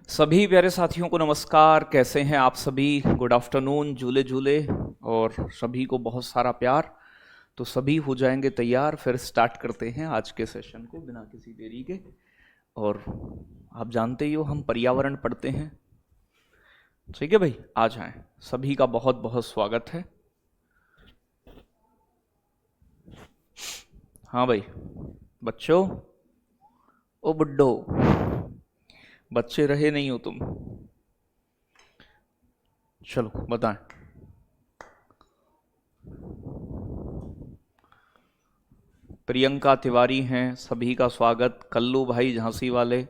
सभी प्यारे साथियों को नमस्कार। कैसे हैं आप सभी? गुड आफ्टरनून, झूले झूले और सभी को बहुत सारा प्यार। तो सभी हो जाएंगे तैयार, फिर स्टार्ट करते हैं आज के सेशन को बिना किसी देरी के। और आप जानते ही हो हम पर्यावरण पढ़ते हैं। ठीक है भाई, आ जाएं। सभी का बहुत बहुत स्वागत है। हाँ भाई, बच्चों, ओ बुड्ढो, बच्चे रहे नहीं हो तुम। चलो बताएं। प्रियंका तिवारी हैं, सभी का स्वागत। कल्लू भाई झांसी वाले,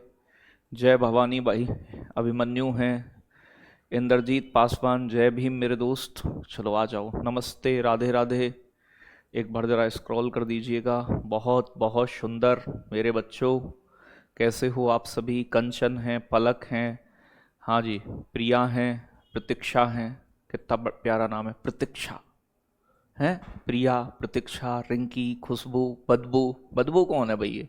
जय भवानी भाई, अभिमन्यु हैं, इंद्रजीत पासवान, जय भीम मेरे दोस्त। चलो आ जाओ, नमस्ते, राधे राधे। एक बार ज़रा स्क्रॉल कर दीजिएगा। बहुत बहुत सुंदर मेरे बच्चों, कैसे हो आप सभी? कंचन हैं, पलक हैं, हाँ जी, प्रिया हैं, प्रतीक्षा हैं। कितना प्यारा नाम है, प्रतीक्षा है। प्रिया, प्रतीक्षा, रिंकी, खुशबू, बदबू। बदबू कौन है भाई? ये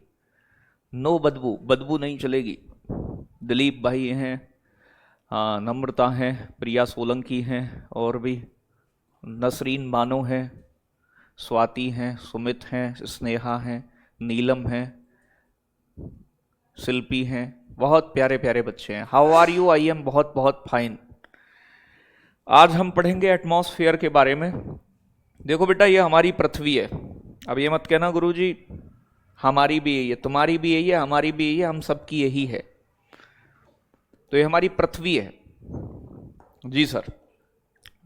नो बदबू, बदबू नहीं चलेगी। दिलीप भाई हैं, हाँ, नम्रता हैं, प्रिया सोलंकी हैं, और भी नसरीन बानो हैं, स्वाति हैं, सुमित हैं, स्नेहा हैं, नीलम हैं, शिल्पी हैं। बहुत प्यारे प्यारे बच्चे हैं। How are you? I am बहुत बहुत फाइन। आज हम पढ़ेंगे एटमॉस्फेयर के बारे में। देखो बेटा, ये हमारी पृथ्वी है। अब ये मत कहना गुरुजी हमारी भी यही है, तुम्हारी भी यही है, हमारी भी यही है, हम सबकी यही है। तो ये हमारी पृथ्वी है। जी सर।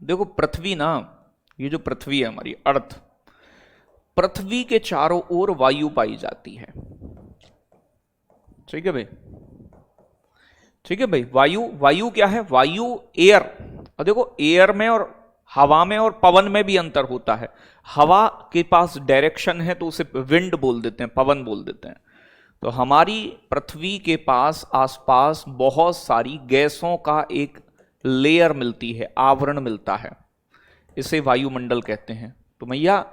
देखो पृथ्वी ना, ये जो पृथ्वी है हमारी अर्थ, पृथ्वी के चारों ओर वायु पाई जाती है। ठीक है भाई, ठीक है भाई। वायु, वायु क्या है? वायु एयर। और देखो एयर में और हवा में और पवन में भी अंतर होता है। हवा के पास डायरेक्शन है तो उसे विंड बोल देते हैं, पवन बोल देते हैं। तो हमारी पृथ्वी के पास आसपास बहुत सारी गैसों का एक लेयर मिलती है, आवरण मिलता है, इसे वायुमंडल कहते हैं। तो भैया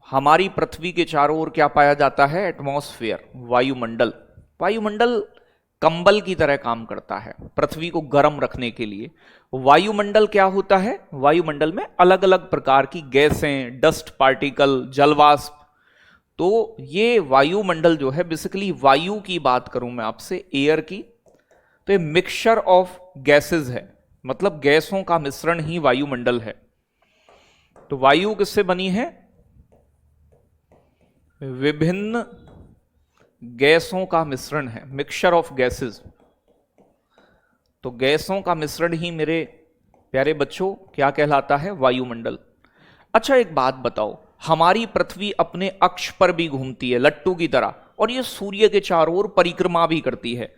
हमारी पृथ्वी के चारों ओर क्या पाया जाता है? एटमॉस्फेयर, वायुमंडल। वायुमंडल कंबल की तरह काम करता है पृथ्वी को गर्म रखने के लिए। वायुमंडल क्या होता है? वायुमंडल में अलग अलग प्रकार की गैसें, डस्ट पार्टिकल, जलवाष्प। तो ये वायुमंडल जो है, बेसिकली वायु की बात करूं मैं आपसे, एयर की, तो ये मिक्सचर ऑफ गैसेस है, मतलब गैसों का मिश्रण ही वायुमंडल है। तो वायु किससे बनी है? विभिन्न गैसों का मिश्रण है, मिक्सचर ऑफ गैसेस। तो गैसों का मिश्रण ही मेरे प्यारे बच्चों क्या कहलाता है? वायुमंडल। अच्छा एक बात बताओ, हमारी पृथ्वी अपने अक्ष पर भी घूमती है लट्टू की तरह, और ये सूर्य के चारों ओर परिक्रमा भी करती है।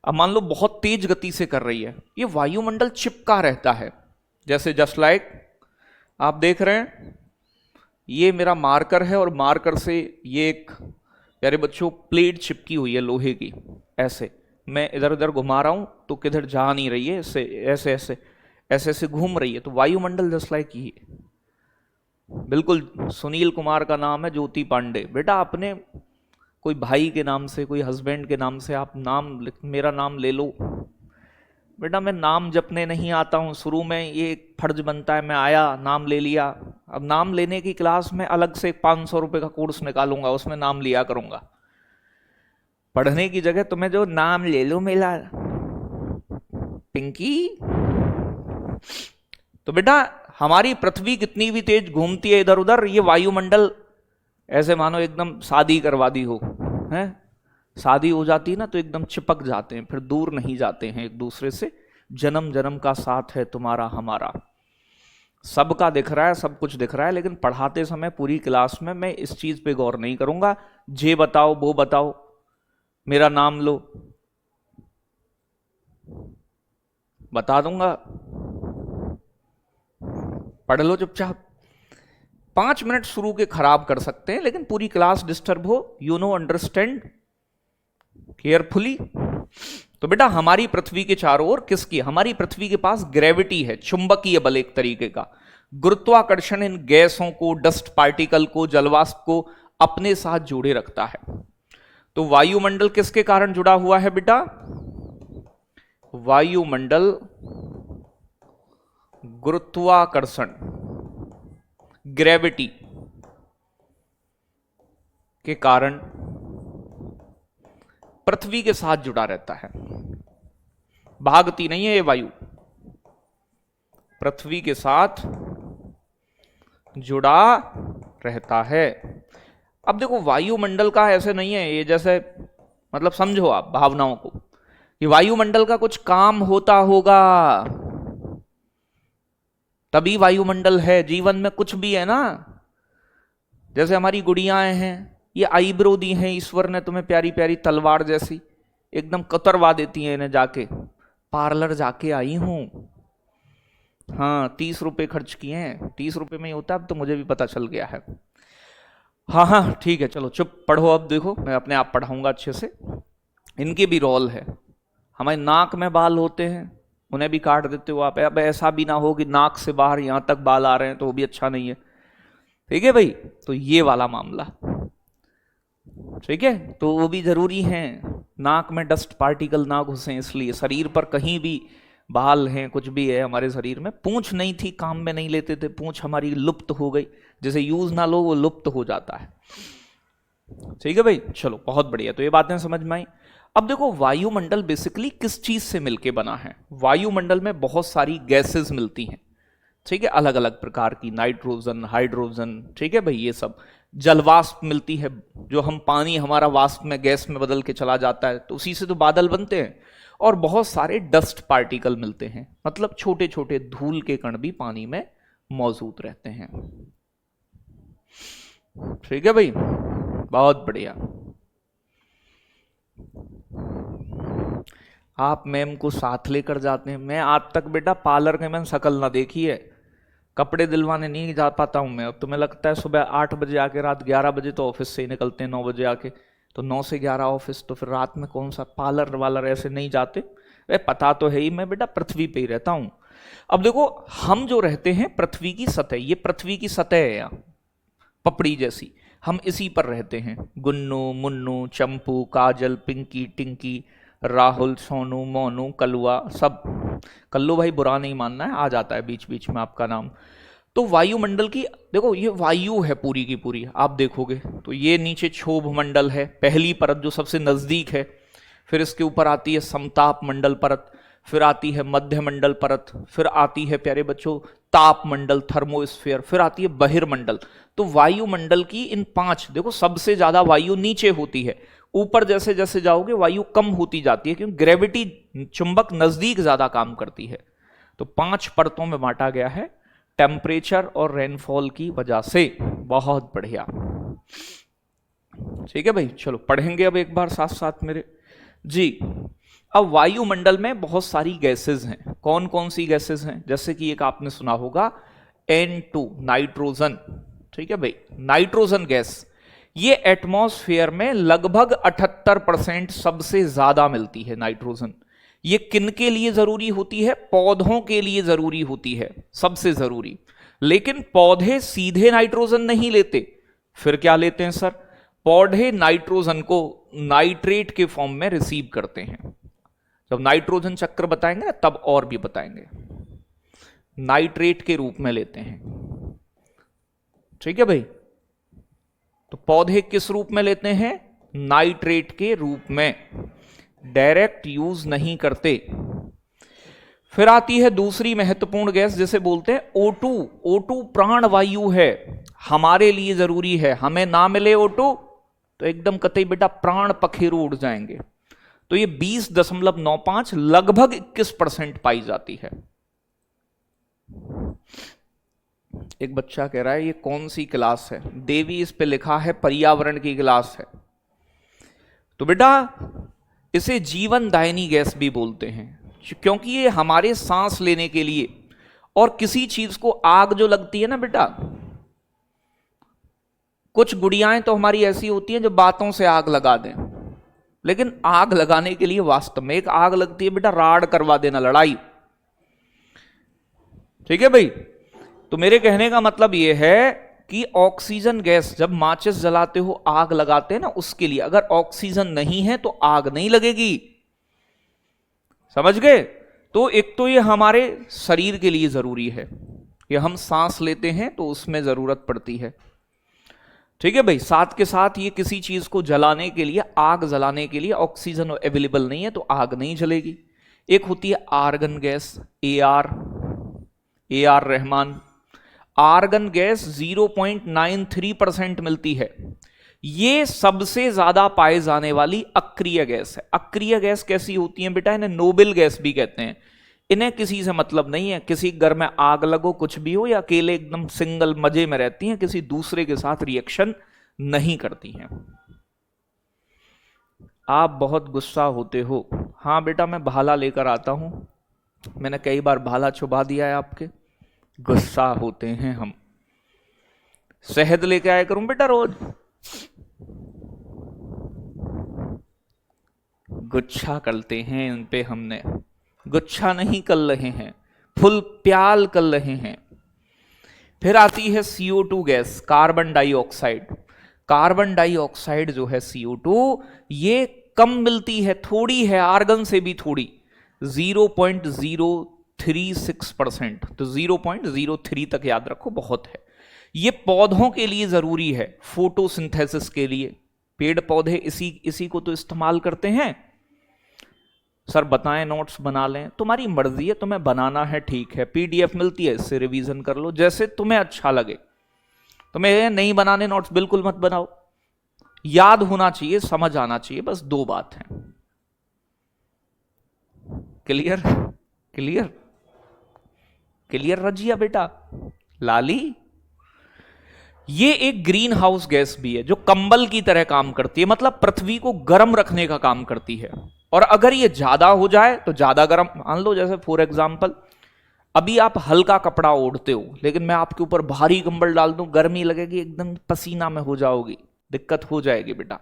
अब मान लो बहुत तेज गति से कर रही है, ये वायुमंडल चिपका रहता है। जैसे जस्ट लाइक आप देख रहे हैं, ये मेरा मार्कर है और मार्कर से ये एक प्यारे बच्चों प्लेट चिपकी हुई है लोहे की। ऐसे मैं इधर उधर घुमा रहा हूं तो किधर जा नहीं रही है, ऐसे ऐसे ऐसे ऐसे ऐसे घूम रही है। तो वायुमंडल जस्ट लाइक ये, बिल्कुल सुनील कुमार का नाम है, ज्योति पांडे। बेटा अपने कोई भाई के नाम से, कोई हस्बैंड के नाम से आप नाम, मेरा नाम ले लो। बेटा मैं नाम जपने नहीं आता हूँ। शुरू में ये एक फर्ज बनता है, मैं आया नाम ले लिया। अब नाम लेने की क्लास में अलग से 500 रुपए का कोर्स निकालूंगा, उसमें नाम लिया करूंगा। पढ़ने की जगह तुम्हें जो नाम ले लो मेरा पिंकी। तो बेटा हमारी पृथ्वी कितनी भी तेज घूमती है इधर उधर, ये वायुमंडल ऐसे मानो एकदम शादी करवा दी हो, है? शादी हो जाती है ना तो एकदम चिपक जाते हैं, फिर दूर नहीं जाते हैं एक दूसरे से। जन्म जन्म का साथ है तुम्हारा हमारा। सबका दिख रहा है, सब कुछ दिख रहा है, लेकिन पढ़ाते समय पूरी क्लास में मैं इस चीज पे गौर नहीं करूंगा। जे बताओ, वो बताओ, मेरा नाम लो, बता दूंगा, पढ़ लो चुपचाप। 5 मिनट शुरू के खराब कर सकते हैं, लेकिन पूरी क्लास डिस्टर्ब हो, यू नो, अंडरस्टैंड केयरफुली। तो बेटा हमारी पृथ्वी के चारों ओर किसकी? हमारी पृथ्वी के पास ग्रेविटी है, चुंबकीय बल एक तरीके का। गुरुत्वाकर्षण इन गैसों को, डस्ट पार्टिकल को, जलवाष्प को अपने साथ जोड़े रखता है। तो वायुमंडल किसके कारण जुड़ा हुआ है बेटा? वायुमंडल गुरुत्वाकर्षण ग्रेविटी के कारण पृथ्वी के साथ जुड़ा रहता है, भागती नहीं है ये वायु, पृथ्वी के साथ जुड़ा रहता है। अब देखो वायुमंडल का ऐसे नहीं है ये, जैसे मतलब समझो आप भावनाओं को कि वायुमंडल का कुछ काम होता होगा तभी वायुमंडल है। जीवन में कुछ भी है ना, जैसे हमारी गुड़ियाएं हैं, ये आईब्रो दी हैं ईश्वर ने तुम्हें प्यारी प्यारी तलवार जैसी, एकदम कतरवा देती हैं इन्हें। जाके पार्लर जाके आई हूं, हाँ 30 रुपए खर्च किए हैं, 30 रुपए में ही होता है अब तो मुझे भी पता चल गया है। हाँ हाँ ठीक है चलो चुप पढ़ो, अब देखो मैं अपने आप पढ़ाऊंगा अच्छे से। इनके भी रोल है, हमारे नाक में बाल होते हैं उन्हें भी काट देते हो आप। अब ऐसा भी ना हो कि नाक से बाहर यहां तक बाल आ रहे हैं तो वो भी अच्छा नहीं है, ठीक है भाई। तो ये वाला मामला, ठीक है, तो वो भी जरूरी है, नाक में डस्ट पार्टिकल ना घुसे इसलिए। शरीर पर कहीं भी बाल हैं कुछ भी है हमारे शरीर में, पूंछ नहीं थी काम में नहीं लेते थे, पूंछ हमारी लुप्त हो गई, जैसे यूज ना लो वो लुप्त हो जाता है, ठीक है भाई। चलो बहुत बढ़िया, तो ये बातें समझ में आई। अब देखो वायुमंडल बेसिकली किस चीज से मिलके बना है। वायुमंडल में बहुत सारी गैसेस मिलती हैं, ठीक है, अलग अलग प्रकार की, नाइट्रोजन, हाइड्रोजन, ठीक है भाई, ये सब। जलवाष्प मिलती है, जो हम पानी हमारा वाष्प में गैस में बदल के चला जाता है तो उसी से तो बादल बनते हैं। और बहुत सारे डस्ट पार्टिकल मिलते हैं, मतलब छोटे छोटे धूल के कण भी पानी में मौजूद रहते हैं, ठीक है भाई, बहुत बढ़िया। आप मैम को साथ लेकर जाते हैं, मैं आज तक बेटा पार्लर के मैंने शक्ल ना देखी है, कपड़े दिलवाने नहीं जा पाता हूं मैं। अब तुम्हें लगता है सुबह 8 बजे आके रात 11 बजे तो ऑफिस से ही निकलते हैं, 9 बजे आके, तो 9 से 11 ऑफिस, तो फिर रात में कौन सा पार्लर वालर ऐसे नहीं जाते। वे पता तो है ही, मैं बेटा पृथ्वी पे ही रहता हूं। अब देखो हम जो रहते हैं पृथ्वी की सतह, ये पृथ्वी की सतह है यहाँ पपड़ी जैसी, हम इसी पर रहते हैं। गुन्नू, मुन्नू, चंपू, काजल, पिंकी, टिंकी, राहुल, सोनू, मोनू, कलुआ, सब। कल्लू भाई बुरा नहीं मानना है, आ जाता है बीच बीच में आपका नाम। तो वायुमंडल की देखो ये वायु है पूरी की पूरी, आप देखोगे तो ये नीचे क्षोभ मंडल है, पहली परत जो सबसे नजदीक है, फिर इसके ऊपर आती है समताप मंडल परत, फिर आती है मध्य मंडल परत, फिर आती है प्यारे बच्चों ताप मंडल थर्मोस्फीयर, फिर आती है बहिर्मंडल। तो वायुमंडल की इन 5, देखो सबसे ज्यादा वायु नीचे होती है, ऊपर जैसे जैसे जाओगे वायु कम होती जाती है, क्योंकि ग्रेविटी चुंबक नजदीक ज्यादा काम करती है। तो 5 परतों में बांटा गया है टेम्परेचर और रेनफॉल की वजह से। बहुत बढ़िया, ठीक है भाई, चलो पढ़ेंगे अब एक बार साथ साथ मेरे जी। अब वायुमंडल में बहुत सारी गैसेस हैं, कौन कौन सी गैसेस हैं, जैसे कि एक आपने सुना होगा N2 नाइट्रोजन, ठीक है भाई, नाइट्रोजन गैस ये एटमॉस्फेयर में लगभग 78% सबसे ज्यादा मिलती है नाइट्रोजन। ये किन के लिए जरूरी होती है, पौधों के लिए जरूरी होती है सबसे जरूरी। लेकिन पौधे सीधे नाइट्रोजन नहीं लेते, फिर क्या लेते हैं सर, पौधे नाइट्रोजन को नाइट्रेट के फॉर्म में रिसीव करते हैं। जब नाइट्रोजन चक्र बताएंगे ना तब और भी बताएंगे, नाइट्रेट के रूप में लेते हैं, ठीक है भाई। तो पौधे किस रूप में लेते हैं, नाइट्रेट के रूप में, डायरेक्ट यूज नहीं करते। फिर आती है दूसरी महत्वपूर्ण गैस जिसे बोलते हैं O2। O2 प्राण वायु है, हमारे लिए जरूरी है, हमें ना मिले O2 तो एकदम कतई बेटा प्राण पखेरु उड़ जाएंगे। तो ये 20.95 लगभग 21% पाई जाती है। एक बच्चा कह रहा है ये कौन सी क्लास है, देवी इस पे लिखा है पर्यावरण की क्लास है। तो बेटा इसे जीवन दायिनी गैस भी बोलते हैं, क्योंकि ये हमारे सांस लेने के लिए, और किसी चीज को आग जो लगती है ना बेटा, कुछ गुड़ियाएं तो हमारी ऐसी होती हैं जो बातों से आग लगा दें, लेकिन आग लगाने के लिए वास्तव में एक आग लगती है बेटा, राड़ करवा देना, लड़ाई, ठीक है भाई। तो मेरे कहने का मतलब यह है कि ऑक्सीजन गैस जब माचिस जलाते हो आग लगाते हैं ना, उसके लिए अगर ऑक्सीजन नहीं है तो आग नहीं लगेगी। समझ गए? तो एक तो ये हमारे शरीर के लिए जरूरी है, ये हम सांस लेते हैं तो उसमें जरूरत पड़ती है, ठीक है भाई। साथ के साथ ये किसी चीज को जलाने के लिए, आग जलाने के लिए ऑक्सीजन अवेलेबल नहीं है तो आग नहीं जलेगी। एक होती है argon gas, A R Rahman. Argon gas 0.93% मिलती है। ये सबसे ज्यादा पाए जाने वाली अक्रिय गैस है। अक्रिय गैस कैसी होती है बेटा? इन्हें नोबेल गैस भी कहते हैं। इन्हें किसी से मतलब नहीं है, किसी घर में आग लगो कुछ भी हो, या अकेले एकदम सिंगल मजे में रहती हैं, किसी दूसरे के साथ रिएक्शन नहीं करती हैं। आप बहुत गुस्सा होते हो। हाँ बेटा, मैं भाला लेकर आता हूं, मैंने कई बार भाला छुपा दिया है आपके। गुस्सा होते हैं हम। शहद लेके आया करूं बेटा रोज। गुच्छा करते हैं इन पे हमने, गुच्छा नहीं कर रहे हैं, फुल प्याल कर रहे हैं। फिर आती है CO2 gas, carbon dioxide. Carbon dioxide जो है CO2, ये कम मिलती है, थोड़ी है, आर्गन से भी थोड़ी, 0.036%। तो 0.03 तक याद रखो, बहुत है। ये पौधों के लिए जरूरी है, फोटोसिंथेसिस के लिए। पेड़ पौधे इसी को तो इस्तेमाल करते हैं। सर बताएं, नोट्स बना लें, तुम्हारी मर्जी है, तुम्हें बनाना है ठीक है, PDF मिलती है, इससे रिवीजन कर लो जैसे तुम्हें अच्छा लगे। तुम्हें नहीं बनाने नोट्स, बिल्कुल मत बनाओ, याद होना चाहिए, समझ आना चाहिए, बस 2 बात है। क्लियर? क्लियर? क्लियर रजिया बेटा लाली। ये एक ग्रीन हाउस गैस भी है जो कंबल की तरह काम करती है, मतलब पृथ्वी को गर्म रखने का काम करती है। और अगर ये ज्यादा हो जाए तो ज्यादा गर्म, मान लो जैसे फॉर एग्जांपल अभी आप हल्का कपड़ा ओढ़ते हो, लेकिन मैं आपके ऊपर भारी कंबल डाल दूं, गर्मी लगेगी, एकदम पसीना में हो जाओगी, दिक्कत हो जाएगी बेटा।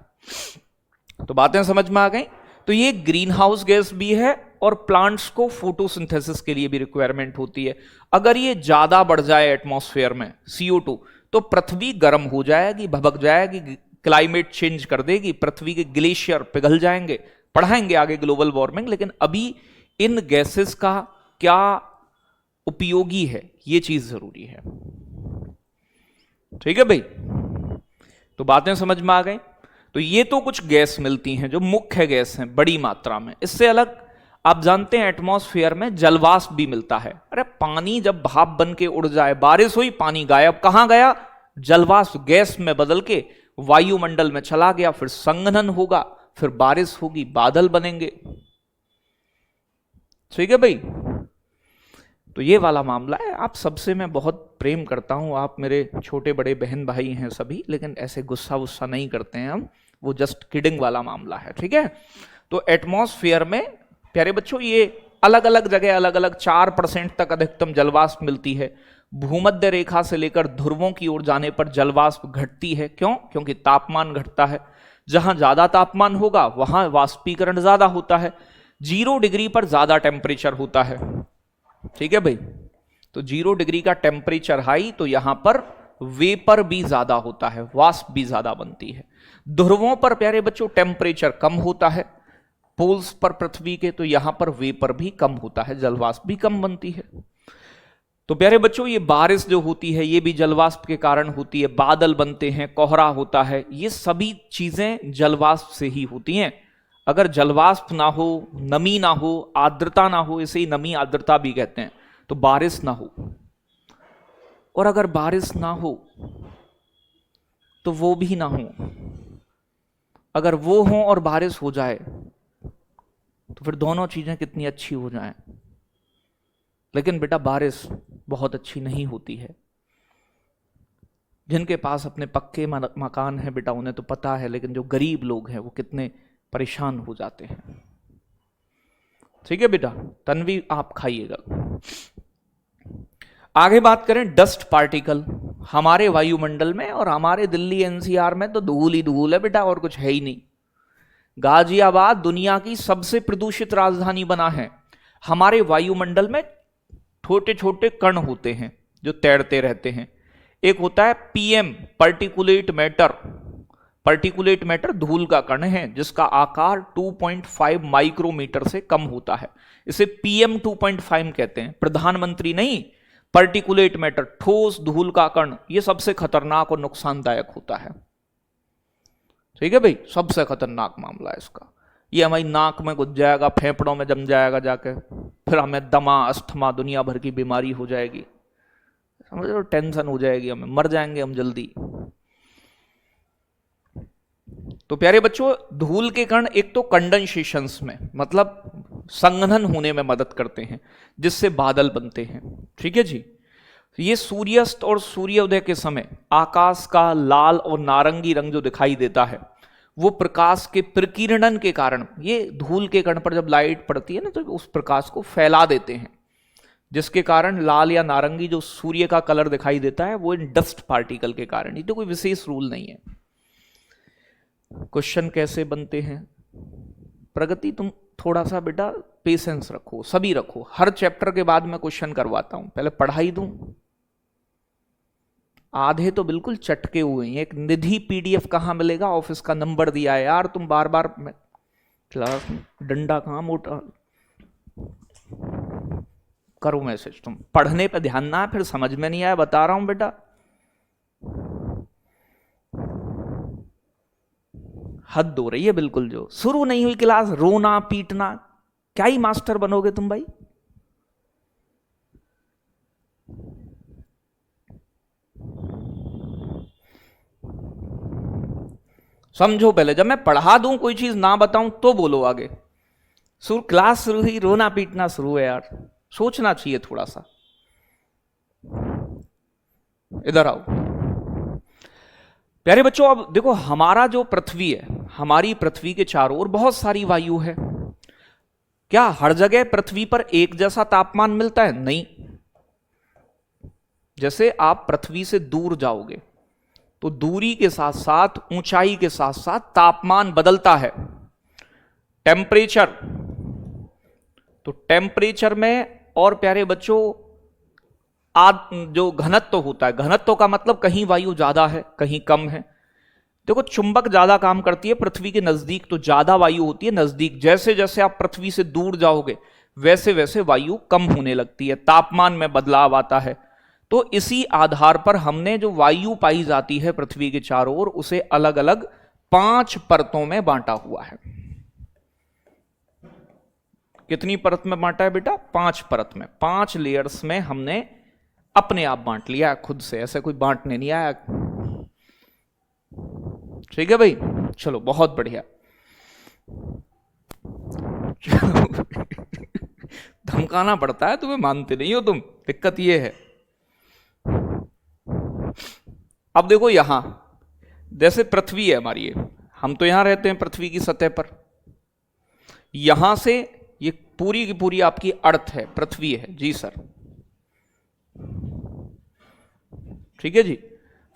तो बातें समझ में आ गई? तो ये ग्रीन हाउस गैस भी है और प्लांट्स को फोटोसिंथेसिस के लिए भी रिक्वायरमेंट होती है। अगर ये ज्यादा बढ़ जाए एटमॉस्फेयर में CO2, तो पृथ्वी गर्म हो जाएगी, भभक जाएगी, क्लाइमेट चेंज कर देगी, पृथ्वी के ग्लेशियर पिघल जाएंगे। पढ़ाएंगे आगे ग्लोबल वार्मिंग, लेकिन अभी इन गैसेस का क्या उपयोगी है, ये चीज जरूरी है। ठीक है भाई? तो बातें समझ में आ गई? तो ये तो कुछ गैस मिलती हैं जो मुख्य गैस हैं बड़ी मात्रा में। इससे अलग आप जानते हैं एटमॉस्फेयर में जलवाष्प भी मिलता है। अरे पानी जब भाप बन के उड़ जाए, बारिश हुई, पानी गायब, कहां गया? जलवाष्प गैस में बदल के वायुमंडल में चला गया, फिर संघनन होगा, फिर बारिश होगी, बादल बनेंगे। ठीक है भाई? तो ये वाला मामला है। आप सबसे मैं बहुत प्रेम करता हूं, आप मेरे छोटे बड़े बहन भाई हैं सभी, लेकिन ऐसे गुस्सा वुस्सा नहीं करते हैं हम, वो जस्ट किडिंग वाला मामला है। ठीक है? तो एटमॉस्फेयर में प्यारे बच्चों ये अलग अलग जगह अलग अलग 4% तक अधिकतम जलवाष्प मिलती है। भूमध्य रेखा से लेकर ध्रुवों की ओर जाने पर जलवाष्प घटती है। क्यों? क्योंकि तापमान घटता है। जहां ज्यादा तापमान होगा वहां वाष्पीकरण ज्यादा होता है। 0 डिग्री पर ज्यादा टेम्परेचर होता है। ठीक है भाई? तो 0 डिग्री का टेम्परेचर हाई, तो यहां पर वेपर भी ज्यादा होता है, वाष्प भी ज्यादा बनती है। ध्रुवों पर प्यारे बच्चों टेम्परेचर कम होता है, पोल्स पर पृथ्वी के, तो यहां पर वेपर भी कम होता है, जलवाष्प भी कम बनती है। तो प्यारे बच्चों ये बारिश जो होती है ये भी जलवाष्प के कारण होती है, बादल बनते हैं, कोहरा होता है, ये सभी चीजें जलवाष्प से ही होती हैं। अगर जलवाष्प ना हो, नमी ना हो, आर्द्रता ना हो, इसे ही नमी आर्द्रता भी कहते हैं, तो बारिश ना हो। और अगर बारिश ना हो तो वो भी ना हो। अगर वो हो और बारिश हो जाए तो फिर दोनों चीजें कितनी अच्छी हो जाएं। लेकिन बेटा बारिश बहुत अच्छी नहीं होती है। जिनके पास अपने पक्के मकान है बेटा उन्हें तो पता है, लेकिन जो गरीब लोग हैं वो कितने परेशान हो जाते हैं। ठीक है बेटा? तन्वी आप खाइएगा। आगे बात करें डस्ट पार्टिकल। हमारे वायुमंडल में और हमारे दिल्ली NCR में तो धूल ही धूल है बेटा, और कुछ है ही नहीं। गाजियाबाद दुनिया की सबसे प्रदूषित राजधानी बना है। हमारे वायुमंडल में छोटे छोटे कण होते हैं जो तैरते रहते हैं। एक होता है PM, particulate matter, particulate matter धूल का कण है जिसका आकार 2.5 माइक्रोमीटर से कम होता है। इसे PM 2.5 कहते हैं, प्रधानमंत्री नहीं। पर्टिकुलेट मैटर, ठोस धूल का कण, यह सबसे खतरनाक और नुकसानदायक होता है। ठीक है भाई, सबसे खतरनाक मामला है इसका। ये हमारी नाक में घुस जाएगा, फेफड़ों में जम जाएगा जाके, फिर हमें दमा, अस्थमा, दुनिया भर की बीमारी हो जाएगी, समझ लो, टेंशन हो जाएगी, हमें मर जाएंगे हम जल्दी। तो प्यारे बच्चों, धूल के कण एक तो कंडेंसेशंस में, मतलब संघनन होने में मदद करते हैं, जिससे बादल बनते हैं। ठीक है जी। ये सूर्यास्त और सूर्योदय के समय आकाश का लाल और नारंगी रंग जो दिखाई देता है, वो प्रकाश के प्रकीर्णन के कारण, ये धूल के कण पर जब लाइट पड़ती है ना, तो उस प्रकाश को फैला देते हैं, जिसके कारण लाल या नारंगी जो सूर्य का कलर दिखाई देता है, वो इन डस्ट पार्टिकल के कारण। ये तो कोई विशेष रूल नहीं है। क्वेश्चन कैसे बनते हैं? प्रगति, तुम थोड़ा सा बेटा पेशेंस रखो, सभी रखो। हर चैप्टर के बाद मैं क्वेश्चन करवाता हूं, पहले पढ़ाई दूं। आधे तो बिल्कुल चटके हुए हैं। एक निधि PDF कहां मिलेगा? ऑफिस का नंबर दिया है यार, तुम बार बार क्लास डंडा कहां मोटा करो मैसेज। तुम पढ़ने पे ध्यान ना, फिर समझ में नहीं आया, बता रहा हूं बेटा। हद हो रही है बिल्कुल। जो शुरू नहीं हुई क्लास, रोना पीटना, क्या ही मास्टर बनोगे तुम भाई। समझो पहले, जब मैं पढ़ा दूं कोई चीज ना बताऊं तो बोलो आगे। क्लास शुरू हुई, रोना पीटना शुरू है यार, सोचना चाहिए थोड़ा सा। इधर आओ प्यारे बच्चों। अब देखो, हमारा जो पृथ्वी है, हमारी पृथ्वी के चारों ओर बहुत सारी वायु है। क्या हर जगह पृथ्वी पर एक जैसा तापमान मिलता है? नहीं। जैसे आप पृथ्वी से दूर जाओगे तो दूरी के साथ साथ, ऊंचाई के साथ साथ तापमान बदलता है। टेम्परेचर, तो टेम्परेचर में और प्यारे बच्चों जो घनत्व होता है, घनत्व का मतलब कहीं वायु ज्यादा है, कहीं कम है। देखो, चुंबक ज्यादा काम करती है पृथ्वी के नजदीक, तो ज्यादा वायु होती है नजदीक। जैसे जैसे आप पृथ्वी से दूर जाओगे वैसे वैसे वायु कम होने लगती है, तापमान में बदलाव आता है। तो इसी आधार पर हमने जो वायु पाई जाती है पृथ्वी के चारों ओर, उसे अलग अलग 5 परतों में बांटा हुआ है। कितनी परत में बांटा है बेटा? 5 परत में, 5 लेयर्स में हमने अपने आप बांट लिया खुद से, ऐसे कोई बांटने नहीं आया। ठीक है भाई, चलो बहुत बढ़िया। धमकाना पड़ता है तुम्हें, मानते नहीं हो तुम, दिक्कत ये है। अब देखो, यहां जैसे पृथ्वी है हमारी, हम तो यहां रहते हैं पृथ्वी की सतह पर। यहां से ये पूरी की पूरी आपकी अर्थ है, पृथ्वी है जी सर। ठीक है जी।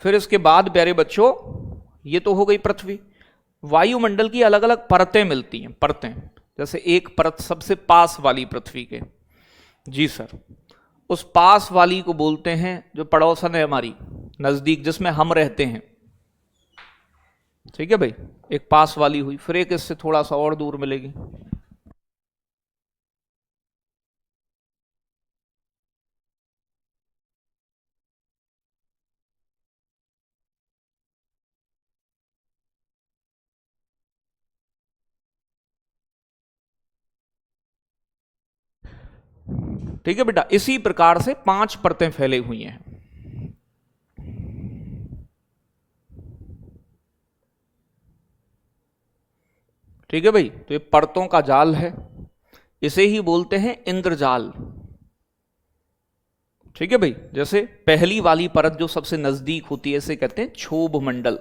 फिर इसके बाद प्यारे बच्चों, ये तो हो गई पृथ्वी। वायुमंडल की अलग अलग परतें मिलती हैं, परतें। जैसे एक परत सबसे पास वाली पृथ्वी के, जी सर, उस पास वाली को बोलते हैं, जो पड़ोसन है हमारी नजदीक, जिसमें हम रहते हैं। ठीक है भाई, एक पास वाली हुई, फिर एक इससे थोड़ा सा और दूर मिलेगी। ठीक है बेटा, इसी प्रकार से 5 परतें फैली हुई हैं। ठीक है भाई, तो ये परतों का जाल है, इसे ही बोलते हैं इंद्रजाल। ठीक है भाई, जैसे पहली वाली परत जो सबसे नजदीक होती है, इसे कहते हैं क्षोभ मंडल।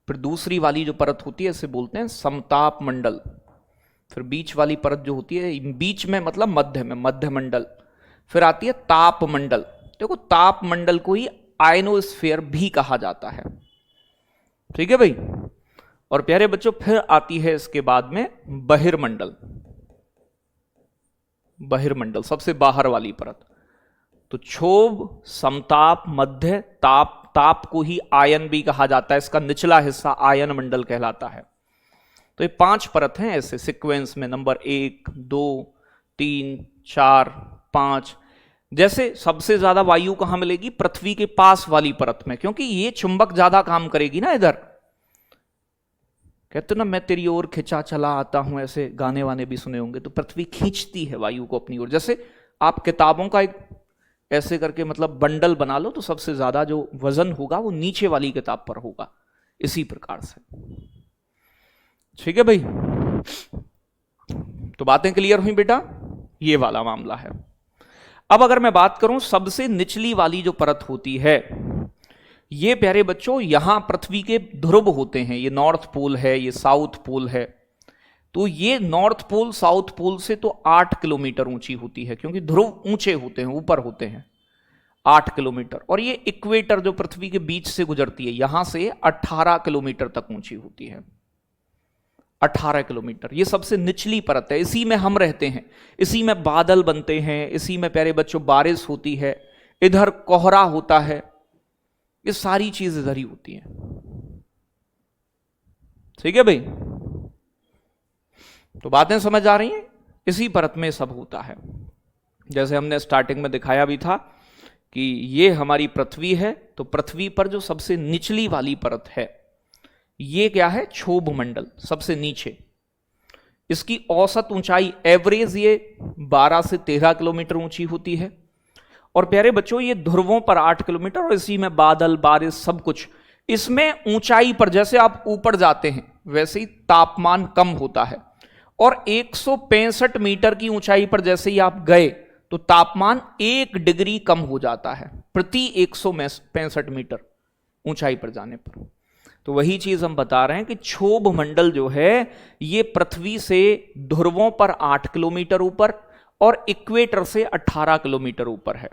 फिर दूसरी वाली जो परत होती है, इसे बोलते हैं समताप मंडल। फिर बीच वाली परत जो होती है, बीच में मतलब मध्य में, मध्य मंडल। फिर आती है ताप मंडल। देखो, ताप मंडल को ही आयनोस्फीयर भी कहा जाता है। ठीक है भाई। और प्यारे बच्चों, फिर आती है इसके बाद में बहिर्मंडल। बहिर्मंडल सबसे बाहर वाली परत। तो क्षोभ, समताप, मध्य, ताप, ताप को ही आयन भी कहा जाता है, इसका निचला हिस्सा आयन मंडल कहलाता है। तो ये 5 परत हैं ऐसे सीक्वेंस में, नंबर 1, 2, 3, 4, 5। जैसे सबसे ज्यादा वायु कहां मिलेगी? पृथ्वी के पास वाली परत में, क्योंकि ये चुंबक ज्यादा काम करेगी ना इधर। कहते ना, मैं तेरी ओर खिंचा चला आता हूं, ऐसे गाने वाने भी सुने होंगे। तो पृथ्वी खींचती है वायु को अपनी ओर। जैसे आप किताबों का एक ऐसे करके मतलब बंडल बना लो, तो सबसे ज्यादा जो वजन होगा वो नीचे वाली किताब पर होगा, इसी प्रकार से। ठीक है भाई, तो बातें क्लियर हुई बेटा? ये वाला मामला है। अब अगर मैं बात करूं सबसे निचली वाली जो परत होती है, ये प्यारे बच्चों यहां पृथ्वी के ध्रुव होते हैं। ये नॉर्थ पोल है, ये साउथ पोल है। तो ये नॉर्थ पोल साउथ पोल से तो 8 किलोमीटर ऊंची होती है, क्योंकि ध्रुव ऊंचे होते हैं, ऊपर होते हैं, 8 किलोमीटर। और ये इक्वेटर जो पृथ्वी के बीच से गुजरती है, यहां से 18 किलोमीटर तक ऊंची होती है। 18 किलोमीटर, ये सबसे निचली परत है। इसी में हम रहते हैं, इसी में बादल बनते हैं, इसी में प्यारे बच्चों बारिश होती है, इधर कोहरा होता है, ये सारी चीज इधर ही होती है। ठीक है भाई, तो बातें समझ आ रही हैं? इसी परत में सब होता है। जैसे हमने स्टार्टिंग में दिखाया भी था कि ये हमारी पृथ्वी है, तो पृथ्वी पर जो सबसे निचली वाली परत है, ये क्या है? क्षोभ मंडल, सबसे नीचे। इसकी औसत ऊंचाई एवरेज ये 12 से 13 किलोमीटर ऊंची होती है। और प्यारे बच्चों ये ध्रुवों पर 8 किलोमीटर, और इसी में बादल बारिश सब कुछ। इसमें ऊंचाई पर जैसे आप ऊपर जाते हैं वैसे ही तापमान कम होता है, और 165 मीटर की ऊंचाई पर जैसे ही आप गए तो तापमान 1 डिग्री कम हो जाता है प्रति 165 मीटर ऊंचाई पर जाने पर। तो वही चीज हम बता रहे हैं कि क्षोभ मंडल जो है ये पृथ्वी से ध्रुवों पर 8 किलोमीटर ऊपर और इक्वेटर से 18 किलोमीटर ऊपर है।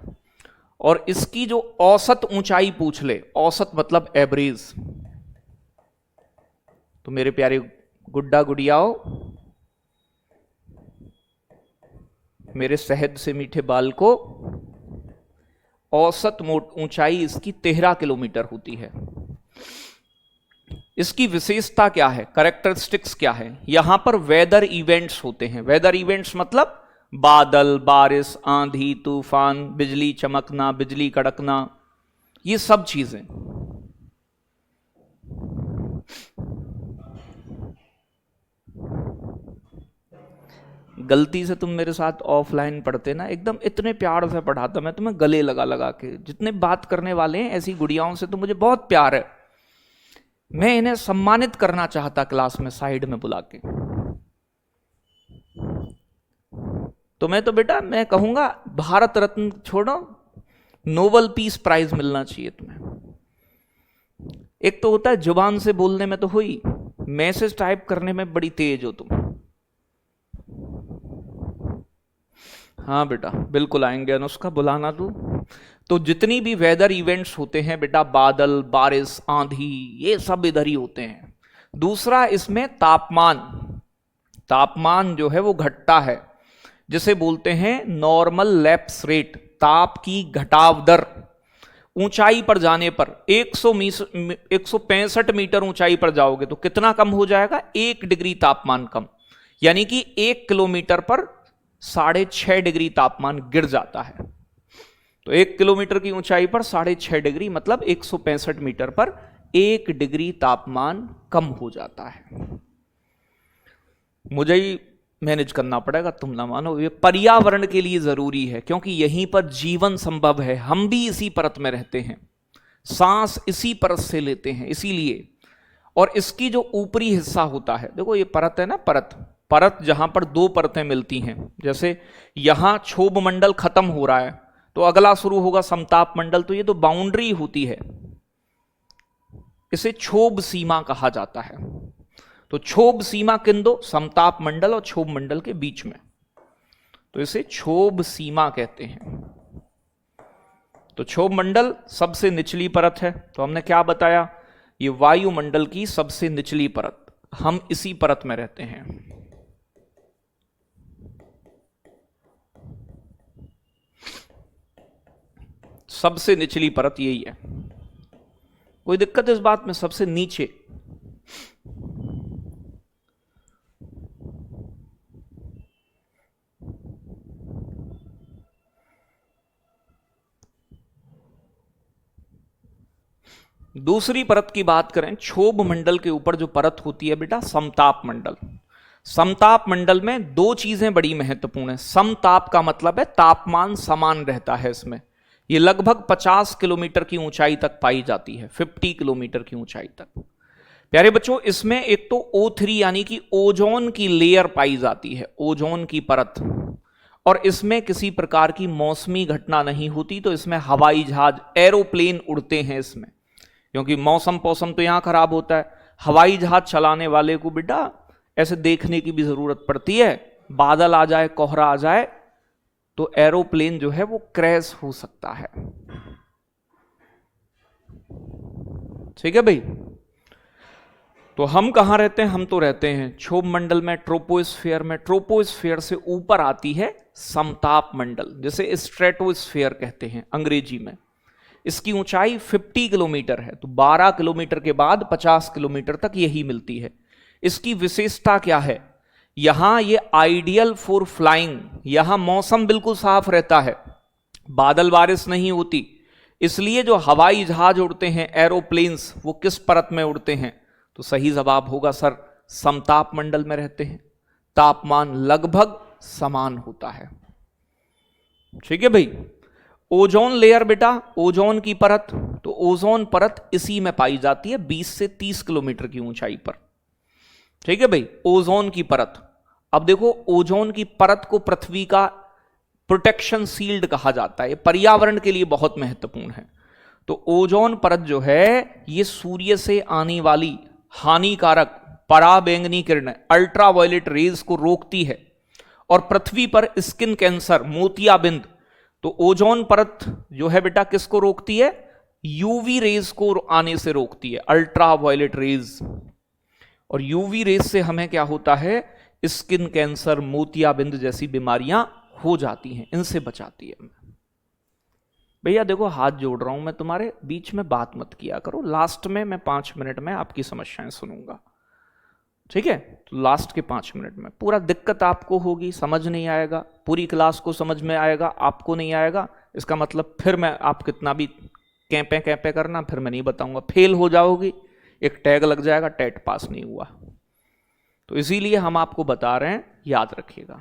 और इसकी जो औसत ऊंचाई पूछ ले, औसत मतलब एवरेज, तो मेरे प्यारे गुड्डा गुड़ियाओ, मेरे शहद से मीठे बाल को, औसत ऊंचाई इसकी 13 किलोमीटर होती है। इसकी विशेषता क्या है, कैरेक्टरिस्टिक्स क्या है? यहां पर वेदर इवेंट्स होते हैं। वेदर इवेंट्स मतलब बादल, बारिश, आंधी, तूफान, बिजली चमकना, बिजली कड़कना, ये सब चीजें। गलती से तुम मेरे साथ ऑफलाइन पढ़ते ना, एकदम इतने प्यार से पढ़ाता मैं तुम्हें, गले लगा लगा के। जितने बात करने वाले हैं ऐसी गुड़ियाओं से तो मुझे बहुत प्यार है। मैं इन्हें सम्मानित करना चाहता क्लास में साइड में बुला के। तो मैं तो बेटा मैं कहूंगा भारत रत्न छोड़ो, नोबेल पीस प्राइज मिलना चाहिए तुम्हें। एक तो होता है जुबान से बोलने में तो हुई, मैसेज टाइप करने में बड़ी तेज हो तुम। हाँ बेटा बिल्कुल आएंगे अनुष्का, बुलाना तू। तो जितनी भी वेदर इवेंट्स होते हैं बेटा, बादल, बारिश, आंधी, ये सब इधर ही होते हैं। दूसरा इसमें तापमान, तापमान जो है वो घटता है, जिसे बोलते हैं नॉर्मल लैप्स रेट, ताप की घटाव दर। ऊंचाई पर जाने पर 165 मीटर ऊंचाई पर जाओगे तो कितना कम हो जाएगा? 1 डिग्री तापमान कम, यानी कि 1 किलोमीटर पर 6.5 डिग्री तापमान गिर जाता है। तो 1 किलोमीटर की ऊंचाई पर 6.5 डिग्री मतलब 165 मीटर पर 1 डिग्री तापमान कम हो जाता है। मुझे ही मैनेज करना पड़ेगा, तुम ना मानो। ये पर्यावरण के लिए जरूरी है, क्योंकि यहीं पर जीवन संभव है। हम भी इसी परत में रहते हैं, सांस इसी परत से लेते हैं, इसीलिए। और इसकी जो ऊपरी हिस्सा होता है, देखो ये परत है ना, परत परत जहां पर 2 परतें मिलती हैं। जैसे यहां क्षोभ मंडल खत्म हो रहा है तो अगला शुरू होगा समताप मंडल, तो ये तो बाउंड्री होती है, इसे क्षोभ सीमा कहा जाता है। तो क्षोभ सीमा किन दो? समताप मंडल और क्षोभ मंडल के बीच में, तो इसे क्षोभ सीमा कहते हैं। तो क्षोभ मंडल सबसे निचली परत है। तो हमने क्या बताया? ये वायुमंडल की सबसे निचली परत, हम इसी परत में रहते हैं। सबसे निचली परत यही है। कोई दिक्कत इस बात में? सबसे नीचे दूसरी परत की बात करें, क्षोभ मंडल के ऊपर जो परत होती है बेटा, समताप मंडल। समताप मंडल में दो चीजें बड़ी महत्वपूर्ण है। समताप का मतलब है तापमान समान रहता है इसमें। ये लगभग 50 किलोमीटर की ऊंचाई तक पाई जाती है, 50 किलोमीटर की ऊंचाई तक। प्यारे बच्चों, इसमें एक तो O3 यानी कि ओजोन की लेयर पाई जाती है, ओजोन की परत, और इसमें किसी प्रकार की मौसमी घटना नहीं होती। तो इसमें हवाई जहाज, एरोप्लेन उड़ते हैं इसमें, क्योंकि मौसम तो यहां खराब होता है। हवाई जहाज चलाने वाले को बेटा ऐसे देखने की भी जरूरत पड़ती है, बादल आ जाए, कोहरा आ जाए, तो एरोप्लेन जो है वो क्रैश हो सकता है। ठीक है भाई। तो हम कहां रहते हैं? हम तो रहते हैं क्षोभ मंडल में, ट्रोपोस्फियर में। ट्रोपोस्फियर से ऊपर आती है समताप मंडल, जिसे स्ट्रेटोस्फियर कहते हैं अंग्रेजी में। इसकी ऊंचाई 50 किलोमीटर है, तो 12 किलोमीटर के बाद 50 किलोमीटर तक यही मिलती है। इसकी विशेषता क्या है? यहां ये आइडियल फॉर फ्लाइंग, यहां मौसम बिल्कुल साफ रहता है, बादल बारिश नहीं होती। इसलिए जो हवाई जहाज उड़ते हैं, एरोप्लेन्स, वो किस परत में उड़ते हैं? तो सही जवाब होगा सर, समताप मंडल में रहते हैं। तापमान लगभग समान होता है। ठीक है भाई। ओजोन लेयर बेटा, ओजोन की परत, तो ओजोन परत इसी में पाई जाती है 20 से 30 किलोमीटर की ऊंचाई पर। ठीक है भाई, ओजोन की परत। अब देखो, ओजोन की परत को पृथ्वी का प्रोटेक्शन शील्ड कहा जाता है, पर्यावरण के लिए बहुत महत्वपूर्ण है। तो ओजोन परत जो है ये सूर्य से आने वाली हानिकारक पराबैंगनी किरणें, अल्ट्रावायलेट रेज को रोकती है, और पृथ्वी पर स्किन कैंसर, मोतियाबिंद, तो ओजोन परत जो है बेटा किसको रोकती है? यूवी रेज को आने से रोकती है, अल्ट्रावायलेट रेज। और यूवी रेज से हमें क्या होता है? स्किन कैंसर, मोतियाबिंद जैसी बीमारियां हो जाती हैं, इनसे बचाती है। भैया देखो, हाथ जोड़ रहा हूं मैं, तुम्हारे बीच में बात मत किया करो। लास्ट में मैं 5 मिनट में आपकी समस्याएं सुनूंगा, ठीक है? तो लास्ट के 5 मिनट में पूरा दिक्कत आपको होगी, समझ नहीं आएगा, पूरी क्लास को समझ में आएगा, आपको नहीं आएगा, इसका मतलब फिर मैं आप कितना भी कैंपे करना, फिर मैं नहीं बताऊंगा, फेल हो जाओगी, एक टैग लग जाएगा, टेट पास नहीं हुआ। तो इसीलिए हम आपको बता रहे हैं, याद रखिएगा।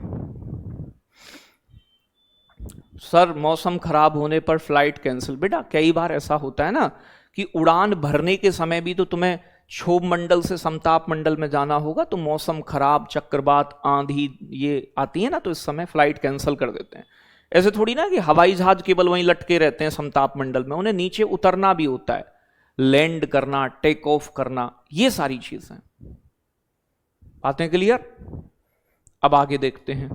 सर मौसम खराब होने पर फ्लाइट कैंसिल। बेटा कई बार ऐसा होता है ना कि उड़ान भरने के समय भी तो तुम्हें क्षोभ मंडल से समताप मंडल में जाना होगा, तो मौसम खराब, चक्रवात, आंधी ये आती है ना, तो इस समय फ्लाइट कैंसिल कर देते हैं। ऐसे थोड़ी ना कि हवाई जहाज केवल वहीं लटके रहते हैं समताप मंडल में, उन्हें नीचे उतरना भी होता है, लैंड करना, टेक ऑफ करना, ये सारी चीजें। बातें क्लियर? अब आगे देखते हैं।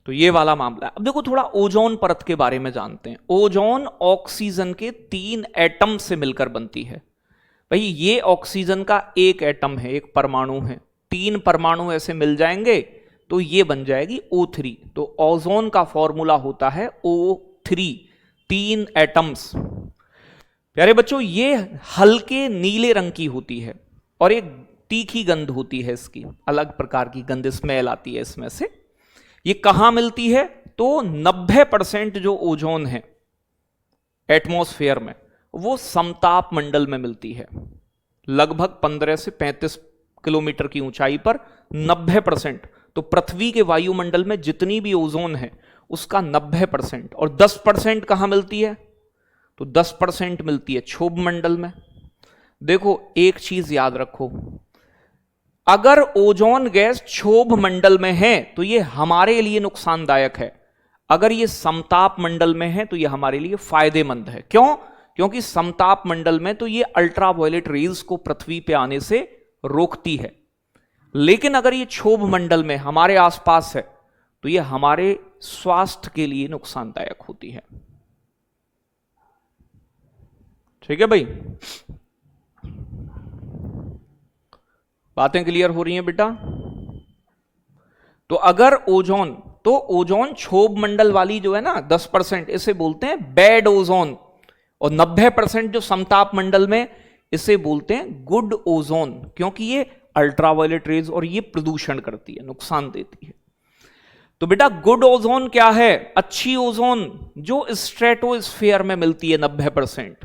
तो ये वाला मामला है। अब देखो थोड़ा ओजोन परत के बारे में जानते हैं। ओजोन ऑक्सीजन के 3 एटम से मिलकर बनती है। भाई ये ऑक्सीजन का एक एटम है, एक परमाणु है, 3 परमाणु ऐसे मिल जाएंगे तो ये बन जाएगी O3। तो ओजोन का फॉर्मूला होता है O3, 3 एटम्स। प्यारे बच्चों, ये हल्के नीले रंग की होती है और एक तीखी गंध होती है, इसकी अलग प्रकार की गंध, स्मेल आती है इसमें से। ये कहां मिलती है? तो 90% जो ओजोन है एटमॉस्फेयर में, वो समताप मंडल में मिलती है। लगभग 15 से 35 किलोमीटर की ऊंचाई पर 90%। तो पृथ्वी के वायुमंडल में जितनी भी ओजोन है उसका 90%। और 10% कहां मिलती है? तो 10% मिलती है क्षोभ मंडल में। देखो एक चीज याद रखो, अगर ओजोन गैस क्षोभ मंडल में है तो यह हमारे लिए नुकसानदायक है, अगर यह समताप मंडल में है तो यह हमारे लिए फायदेमंद है। क्यों? क्योंकि समताप मंडल में तो यह अल्ट्रावायलेट रेज को पृथ्वी पे आने से रोकती है, लेकिन अगर यह क्षोभ मंडल में हमारे आसपास है तो यह हमारे स्वास्थ्य के लिए नुकसानदायक होती है। ठीक है भाई, बातें क्लियर हो रही हैं बेटा? तो अगर ओजोन, तो ओजोन क्षोभ मंडल वाली जो है ना 10%, इसे बोलते हैं बैड ओजोन। और 90% जो समताप मंडल में, इसे बोलते हैं गुड ओजोन, क्योंकि ये अल्ट्रावायलेट रेज और ये प्रदूषण करती है, नुकसान देती है। तो बेटा गुड ओजोन क्या है? अच्छी ओजोन जो स्ट्रेटोस्फीयर में मिलती है 90%,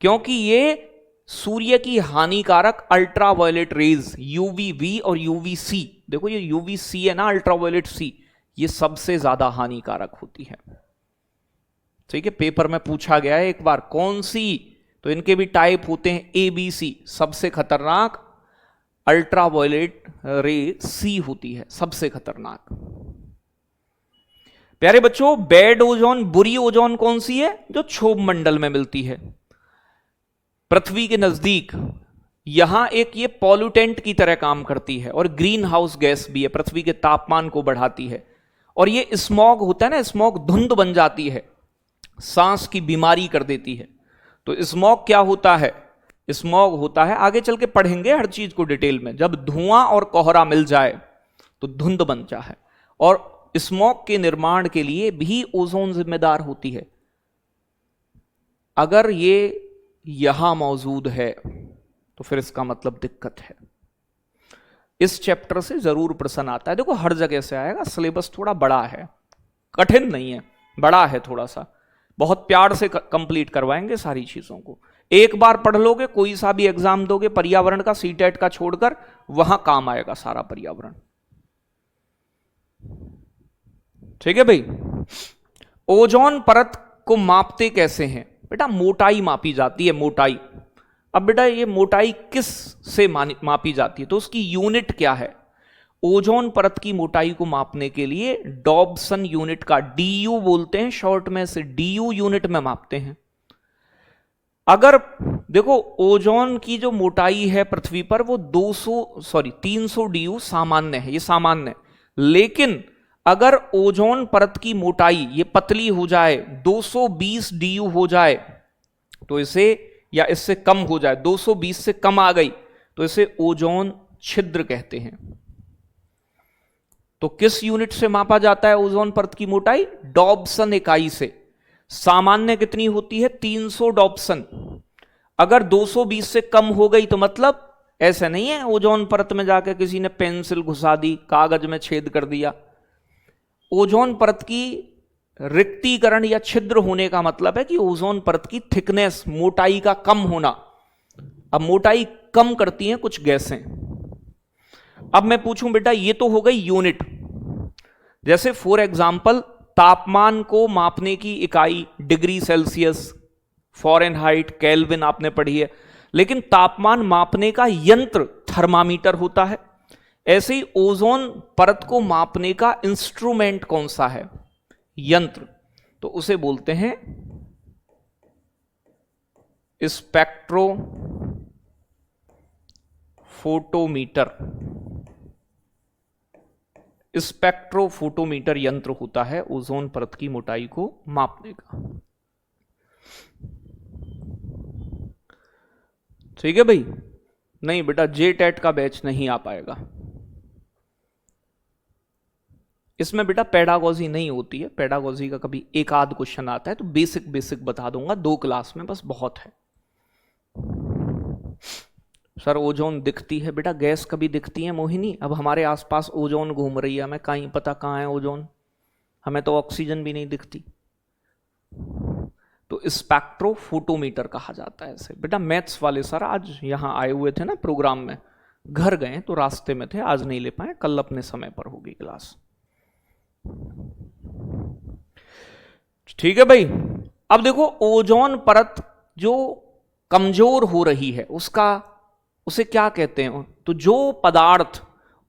क्योंकि ये सूर्य की हानिकारक अल्ट्रावायलेट रेज यूवीवी और यूवीसी, देखो ये यूवीसी है ना, अल्ट्रावायलेट सी, ये सबसे ज्यादा हानिकारक होती है। ठीक है, पेपर में पूछा गया है एक बार कौन सी, तो इनके भी टाइप होते हैं ए बी सी। सबसे खतरनाक अल्ट्रावायलेट रे सी होती है, सबसे खतरनाक। प्यारे बच्चों, बैड ओजोन, बुरी ओजोन कौन सी है? जो क्षोभ मंडल में मिलती है, पृथ्वी के नजदीक। यहां एक ये पॉल्यूटेंट की तरह काम करती है और ग्रीन हाउस गैस भी है, पृथ्वी के तापमान को बढ़ाती है। और ये स्मॉग होता है ना, स्मॉग धुंध बन जाती है, सांस की बीमारी कर देती है। तो स्मॉग क्या होता है? स्मॉग होता है, आगे चल के पढ़ेंगे हर चीज को डिटेल में, जब धुआं और कोहरा मिल जाए तो धुंध बन जाए। और स्मॉग के निर्माण के लिए भी ओजोन जिम्मेदार होती है। अगर ये यहां मौजूद है तो फिर इसका मतलब दिक्कत है। इस चैप्टर से जरूर प्रश्न आता है, देखो हर जगह से आएगा। सिलेबस थोड़ा बड़ा है, कठिन नहीं है, बड़ा है थोड़ा सा, बहुत प्यार से कंप्लीट करवाएंगे सारी चीजों को। एक बार पढ़ लोगे, कोई सा भी एग्जाम दोगे पर्यावरण का, सीटेट का छोड़कर, वहां काम आएगा सारा पर्यावरण। ठीक है भाई। ओजोन परत को मापते कैसे हैं? बेटा मोटाई मापी जाती है, मोटाई। अब बेटा ये मोटाई किस से मापी जाती है, तो उसकी यूनिट क्या है? ओजोन परत की मोटाई को मापने के लिए डॉब्सन यूनिट का, डीयू बोलते हैं शॉर्ट में, से डीयू यूनिट में मापते हैं। अगर देखो ओजोन की जो मोटाई है पृथ्वी पर वो 300 डीयू सामान्य है, ये सामान्य है। लेकिन अगर ओजोन परत की मोटाई ये पतली हो जाए, 220 डीयू हो जाए, तो इसे, या इससे कम हो जाए, 220 से कम आ गई, तो इसे ओजोन छिद्र कहते हैं। तो किस यूनिट से मापा जाता है ओजोन परत की मोटाई? डॉब्सन इकाई से। सामान्य कितनी होती है? 300 डॉब्सन। अगर 220 से कम हो गई तो मतलब ऐसा नहीं है ओजोन परत में जाकर किसी ने पेंसिल घुसा दी, कागज में छेद कर दिया। ओजोन परत की रिक्तीकरण या छिद्र होने का मतलब है कि ओजोन परत की थिकनेस, मोटाई का कम होना। अब मोटाई कम करती हैं कुछ गैसें। अब मैं पूछूं बेटा, ये तो हो गई यूनिट। जैसे फॉर एग्जांपल तापमान को मापने की इकाई डिग्री सेल्सियस, फ़ारेनहाइट, केल्विन आपने पढ़ी है, लेकिन तापमान मापने का यंत्र थर्मामीटर होता है। ऐसे ही ओजोन परत को मापने का इंस्ट्रूमेंट कौन सा है? यंत्र, तो उसे बोलते हैं स्पेक्ट्रोफोटोमीटर। स्पेक्ट्रोफोटोमीटर यंत्र होता है ओजोन परत की मोटाई को मापने का। ठीक है भाई। नहीं बेटा, जेटेट का बैच नहीं आ पाएगा, इसमें बेटा पेडागोजी नहीं होती है। पेडागोजी का कभी एक आध क्वेश्चन आता है तो बेसिक बेसिक बता दूंगा 2 क्लास में, बस बहुत है। सर ओजोन दिखती है बेटा, गैस कभी दिखती है मोहिनी? अब हमारे आसपास ओजोन घूम रही है, हमें कहीं पता कहाँ है ओजोन, हमें तो ऑक्सीजन भी नहीं दिखती। तो स्पेक्ट्रोफोटोमीटर कहा जाता है इसे। बेटा मैथ्स वाले सर आज यहाँ आए हुए थे ना प्रोग्राम में, घर गए तो रास्ते में थे, आज नहीं ले पाए, कल अपने समय पर होगी क्लास। ठीक है भाई। अब देखो ओजोन परत जो कमजोर हो रही है उसे क्या कहते हैं? तो जो पदार्थ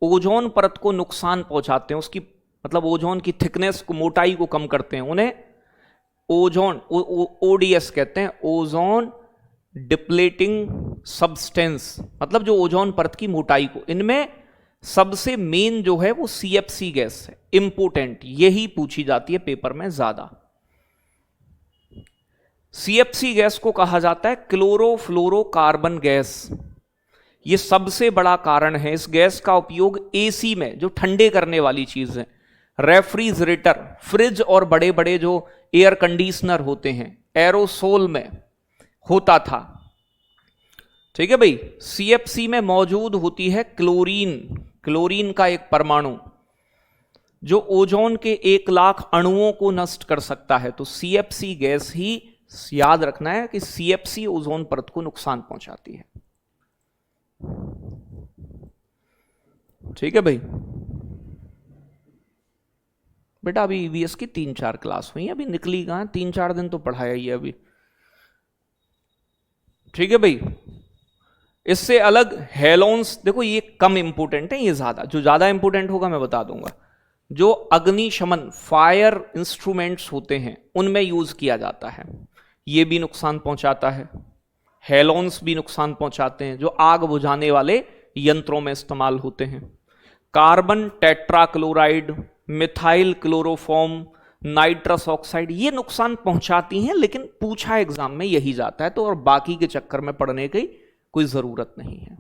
ओजोन परत को नुकसान पहुंचाते हैं, उसकी मतलब ओजोन की थिकनेस को, मोटाई को कम करते हैं, उन्हें ओजोन ओडीएस कहते हैं, ओजोन डिप्लेटिंग सब्सटेंस। मतलब जो ओजोन परत की मोटाई को, इनमें सबसे मेन जो है वो सीएफसी गैस है, इंपोर्टेंट, यही पूछी जाती है पेपर में ज्यादा। सीएफसी गैस को कहा जाता है क्लोरोफ्लोरोकार्बन गैस। ये सबसे बड़ा कारण है। इस गैस का उपयोग एसी में, जो ठंडे करने वाली चीज है, रेफ्रिजरेटर, फ्रिज और बड़े बड़े जो एयर कंडीशनर होते हैं, एरोसोल में, होता था। ठीक है भाई, CFC में मौजूद होती है क्लोरीन, क्लोरीन का एक परमाणु जो ओजोन के 1 लाख अणुओं को नष्ट कर सकता है। तो CFC गैस ही, याद रखना है कि CFC ओजोन परत को नुकसान पहुंचाती है। ठीक है भाई, बेटा अभी EVS की 3-4 क्लास हुई, अभी निकली कहां, 3-4 दिन तो पढ़ाया ही है अभी। ठीक है भाई, इससे अलग हेलोन्स, देखो ये कम इंपोर्टेंट है, ये ज्यादा, जो ज्यादा इंपोर्टेंट होगा मैं बता दूंगा। जो अग्निशमन फायर इंस्ट्रूमेंट्स होते हैं उनमें यूज किया जाता है, ये भी नुकसान पहुंचाता है। हेलोन्स भी नुकसान पहुंचाते हैं, जो आग बुझाने वाले यंत्रों में इस्तेमाल होते हैं। Carbon tetrachloride, methyl chloroform, nitrous oxide, ये नुकसान पहुंचाती हैं, लेकिन पूछा एग्जाम में यही जाता है, तो और बाकी के चक्कर में पढ़ने की कोई जरूरत नहीं है।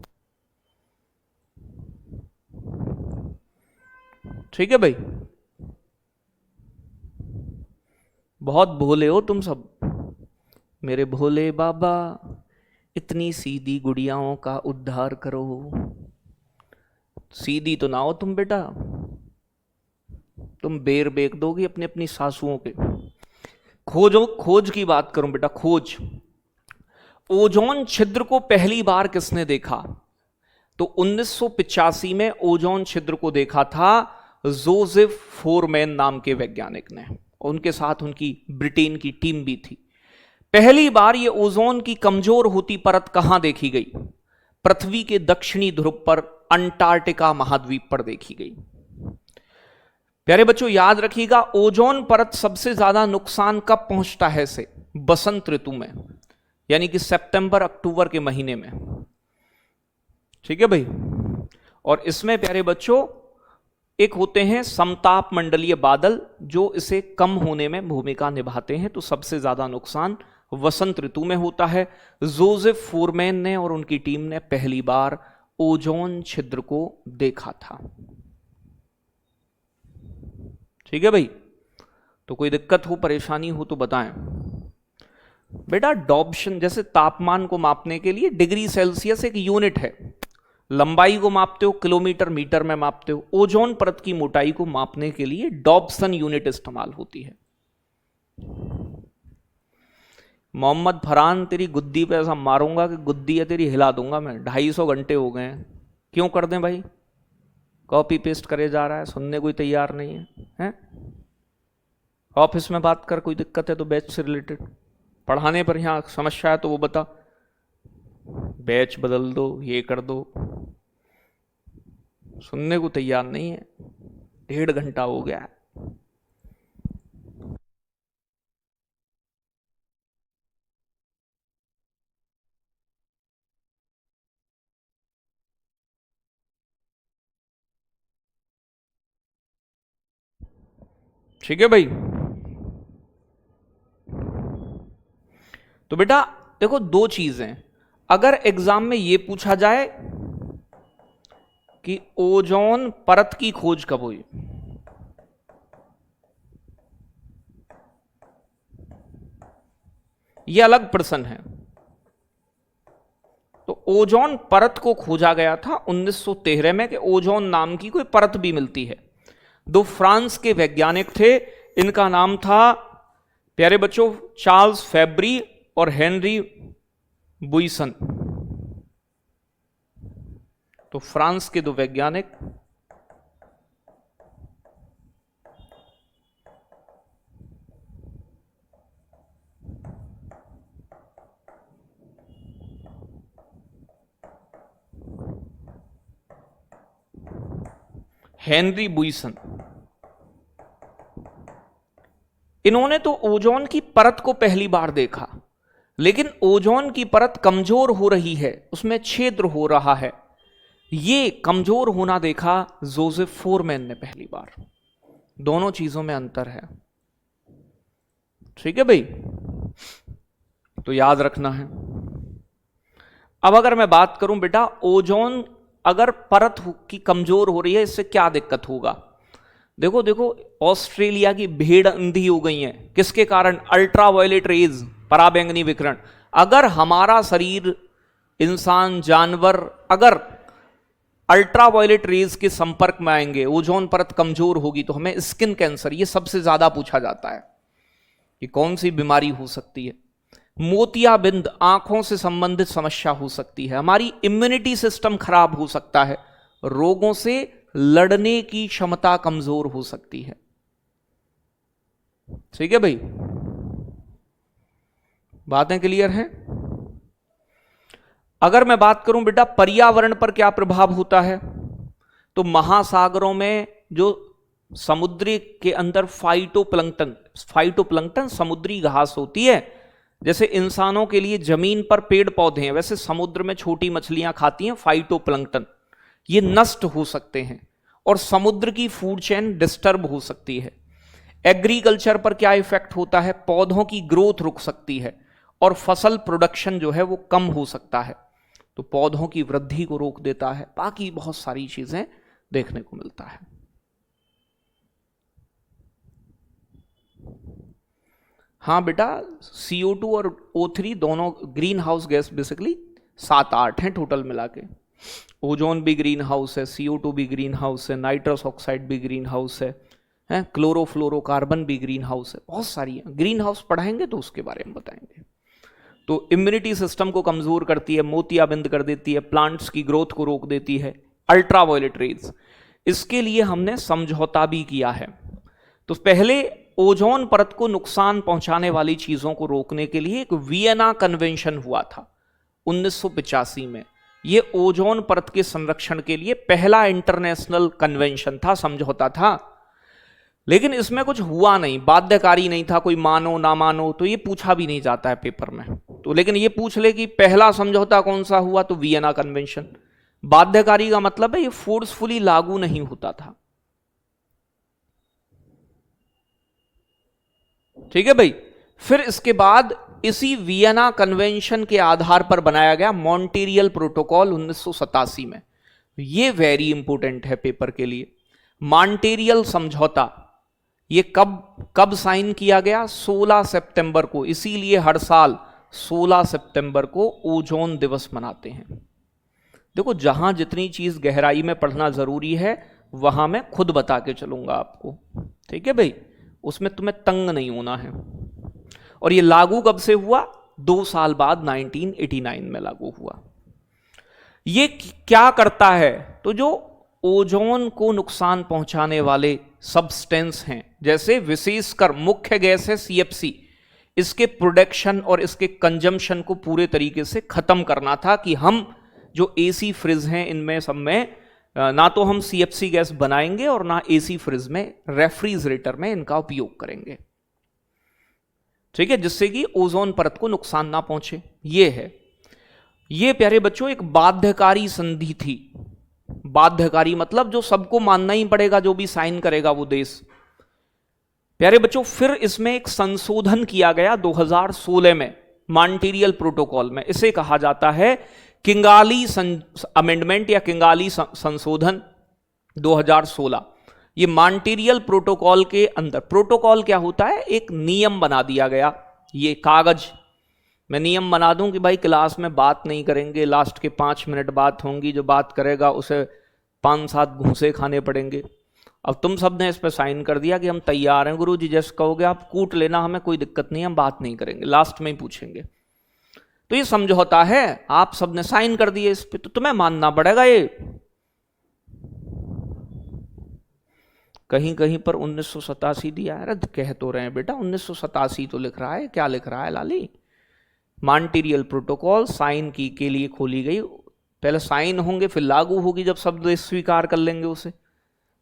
ठीक है भाई, बहुत भोले हो तुम सब, मेरे भोले बाबा, इतनी सीधी गुड़ियाओं का उद्धार करो। सीधी तो ना हो तुम बेटा, तुम बेर बेच दोगी अपनी अपनी सासुओं पे। खोजो, खोज की बात करूं बेटा, खोज। ओजोन छिद्र को पहली बार किसने देखा? तो 1985 में ओजोन छिद्र को देखा था जोसेफ फोरमैन नाम के वैज्ञानिक ने, और उनके साथ उनकी ब्रिटेन की टीम भी थी। पहली बार ये ओजोन की कमजोर होती परत कहां देखी गई? पृथ्वी के दक्षिणी ध्रुव पर, अंटार्कटिका महाद्वीप पर देखी गई। प्यारे बच्चों याद रखिएगा, ओजोन परत सबसे ज्यादा नुकसान कब पहुंचता है इसे? बसंत ऋतु में, यानी कि सितंबर अक्टूबर के महीने में। ठीक है भाई, और इसमें प्यारे बच्चों एक होते हैं समताप मंडलीय बादल, जो इसे कम होने में भूमिका निभाते हैं। तो सबसे ज्यादा नुकसान वसंत ऋतु में होता है। जोसेफ फोरमैन ने और उनकी टीम ने पहली बार ओजोन छिद्र को देखा था। ठीक है भाई, तो कोई दिक्कत हो, परेशानी हो तो बताएं बेटा। डॉप्शन, जैसे तापमान को मापने के लिए डिग्री सेल्सियस एक यूनिट है, लंबाई को मापते हो किलोमीटर मीटर में मापते हो। ओजोन परत की मोटाई को मापने के लिए डॉप्सन यूनिट इस्तेमाल होती है। मोहम्मद फरहान, तेरी गुद्दी पे ऐसा मारूंगा कि गुद्दी है तेरी हिला दूंगा मैं। 250 घंटे हो गए हैं, क्यों कर दें भाई? कॉपी पेस्ट करे जा रहा है, सुनने कोई तैयार नहीं है, हैं? ऑफिस में बात कर, कोई दिक्कत है तो बैच से रिलेटेड, पढ़ाने पर यहाँ समस्या है तो वो बता, बैच बदल दो, ये कर दो। सुनने को तैयार नहीं है, 1.5 घंटा हो गया है। ठीक है भाई, तो बेटा देखो दो चीजें, अगर एग्जाम में यह पूछा जाए कि ओजोन परत की खोज कब हुई, यह अलग प्रश्न है। तो ओजोन परत को खोजा गया था 1913 में, कि ओजोन नाम की कोई परत भी मिलती है। 2 फ्रांस के वैज्ञानिक थे, इनका नाम था प्यारे बच्चों चार्ल्स फैब्री और हेनरी बुइसन। तो फ्रांस के 2 वैज्ञानिक, हेनरी बुइसन, इन्होंने तो ओजोन की परत को पहली बार देखा, लेकिन ओजोन की परत कमजोर हो रही है, उसमें छिद्र हो रहा है, ये कमजोर होना देखा जोसेफ फोरमैन ने पहली बार। दोनों चीजों में अंतर है। ठीक है भाई, तो याद रखना है। अब अगर मैं बात करूं बेटा, ओजोन अगर परत की कमजोर हो रही है, इससे क्या दिक्कत होगा? देखो देखो, ऑस्ट्रेलिया की भेड़ अंधी हो गई है, किसके कारण? अल्ट्रावायलेट रेज, पराबैंगनी विकिरण। अगर हमारा शरीर, इंसान, जानवर अगर अल्ट्रावायलेट रेज के संपर्क में आएंगे, ओजोन परत कमजोर होगी तो हमें स्किन कैंसर, ये सबसे ज्यादा पूछा जाता है कि कौन सी बीमारी हो सकती है। मोतियाबिंद, आंखों से संबंधित समस्या हो सकती है। हमारी इम्यूनिटी सिस्टम खराब हो सकता है, रोगों से लड़ने की क्षमता कमजोर हो सकती है। ठीक है भाई, बातें क्लियर हैं? अगर मैं बात करूं बेटा पर्यावरण पर क्या प्रभाव होता है, तो महासागरों में जो समुद्री के अंदर फाइटोप्लंक्टन समुद्री घास होती है, जैसे इंसानों के लिए जमीन पर पेड़ पौधे हैं, वैसे समुद्र में छोटी मछलियां खाती हैं फाइटोप्लंक्टन, ये नष्ट हो सकते हैं और समुद्र की फूड चेन डिस्टर्ब हो सकती है। एग्रीकल्चर पर क्या इफेक्ट होता है, पौधों की ग्रोथ रुक सकती है और फसल प्रोडक्शन जो है वो कम हो सकता है, तो पौधों की वृद्धि को रोक देता है। बाकी बहुत सारी चीजें देखने को मिलता है। हाँ बेटा, CO2 और O3 दोनों ग्रीन हाउस गैस बेसिकली 7-8 हैं टोटल मिला के। ओजोन भी ग्रीन हाउस है, CO2 भी ग्रीन हाउस है, नाइट्रस ऑक्साइड भी ग्रीन हाउस है, क्लोरोफ्लोरोकार्बन भी ग्रीन हाउस है, बहुत सारी है। ग्रीन हाउस पढ़ाएंगे तो उसके बारे में बताएंगे। तो इम्यूनिटी सिस्टम को कमजोर करती है, मोतियाबिंद कर देती है, प्लांट्स की ग्रोथ को रोक देती है अल्ट्रावायलेट रेज। इसके लिए हमने समझौता भी किया है। तो पहले ओजोन परत को नुकसान पहुंचाने वाली चीजों को रोकने के लिए एक वियना कन्वेंशन हुआ था 1985 में। यह ओजोन परत के संरक्षण के लिए पहला इंटरनेशनल कन्वेंशन था, समझौता था। लेकिन इसमें कुछ हुआ नहीं, बाध्यकारी नहीं था, कोई मानो ना मानो तो ये पूछा भी नहीं जाता है पेपर में। तो लेकिन ये पूछ ले कि पहला समझौता कौन सा हुआ, तो वियना कन्वेंशन। बाध्यकारी का मतलब है ये फोर्सफुली लागू नहीं होता था। ठीक है भाई। फिर इसके बाद इसी वियना कन्वेंशन के आधार पर बनाया गया मॉन्ट्रियल प्रोटोकॉल 1987 में। ये वेरी इंपॉर्टेंट है पेपर के लिए। मॉन्ट्रियल समझौता ये कब साइन किया गया, 16 सितंबर को। इसीलिए हर साल 16 सितंबर को ओजोन दिवस मनाते हैं। देखो, जहां जितनी चीज गहराई में पढ़ना जरूरी है वहां मैं खुद बता के चलूंगा आपको। ठीक है भाई, उसमें तुम्हें तंग नहीं होना है। और ये लागू कब से हुआ, 2 साल बाद 1989 में लागू हुआ। ये क्या करता है, तो जो ओजोन को नुकसान पहुंचाने वाले सब्सटेंस हैं, जैसे विशेषकर मुख्य गैस है CFC, इसके प्रोडक्शन और इसके कंजम्पशन को पूरे तरीके से खत्म करना था कि हम जो AC फ्रिज हैं इनमें सब में ना तो हम CFC गैस बनाएंगे और ना AC फ्रिज में, रेफ्रिजरेटर में इनका उपयोग करेंगे। ठीक है, जिससे कि ओजोन परत को नुकसान ना पहुंचे। ये है, ये प्यारे बच्चों एक बाध्यकारी संधि थी। बाध्यकारी मतलब जो सबको मानना ही पड़ेगा, जो भी साइन करेगा वो देश। प्यारे बच्चों, फिर इसमें एक संशोधन किया गया 2016 में मॉन्ट्रियल प्रोटोकॉल में। इसे कहा जाता है किंगाली अमेंडमेंट या किंगाली संशोधन 2016। ये मॉन्ट्रियल प्रोटोकॉल के अंदर, प्रोटोकॉल क्या होता है, एक नियम बना दिया गया। ये कागज मैं नियम बना दूं कि भाई क्लास में बात नहीं करेंगे, लास्ट के 5 मिनट बात होंगी, जो बात करेगा उसे 5-7 घूंसे खाने पड़ेंगे। अब तुम सब ने इस पर साइन कर दिया कि हम तैयार हैं गुरु जी, जैसे कहोगे आप कूट लेना, हमें कोई दिक्कत नहीं, हम बात नहीं करेंगे, लास्ट में ही पूछेंगे। तो ये समझौता है, आप सब ने साइन कर दिए इस पे, तो तुम्हें मानना पड़ेगा। ये कहीं कहीं पर 1987 दिया है, कह तो रहे हैं बेटा 1987 तो लिख रहा है, क्या लिख रहा है लाली। मॉन्ट्रियल प्रोटोकॉल साइन की के लिए खोली गई, पहले साइन होंगे फिर लागू होगी, जब सब देश स्वीकार कर लेंगे उसे।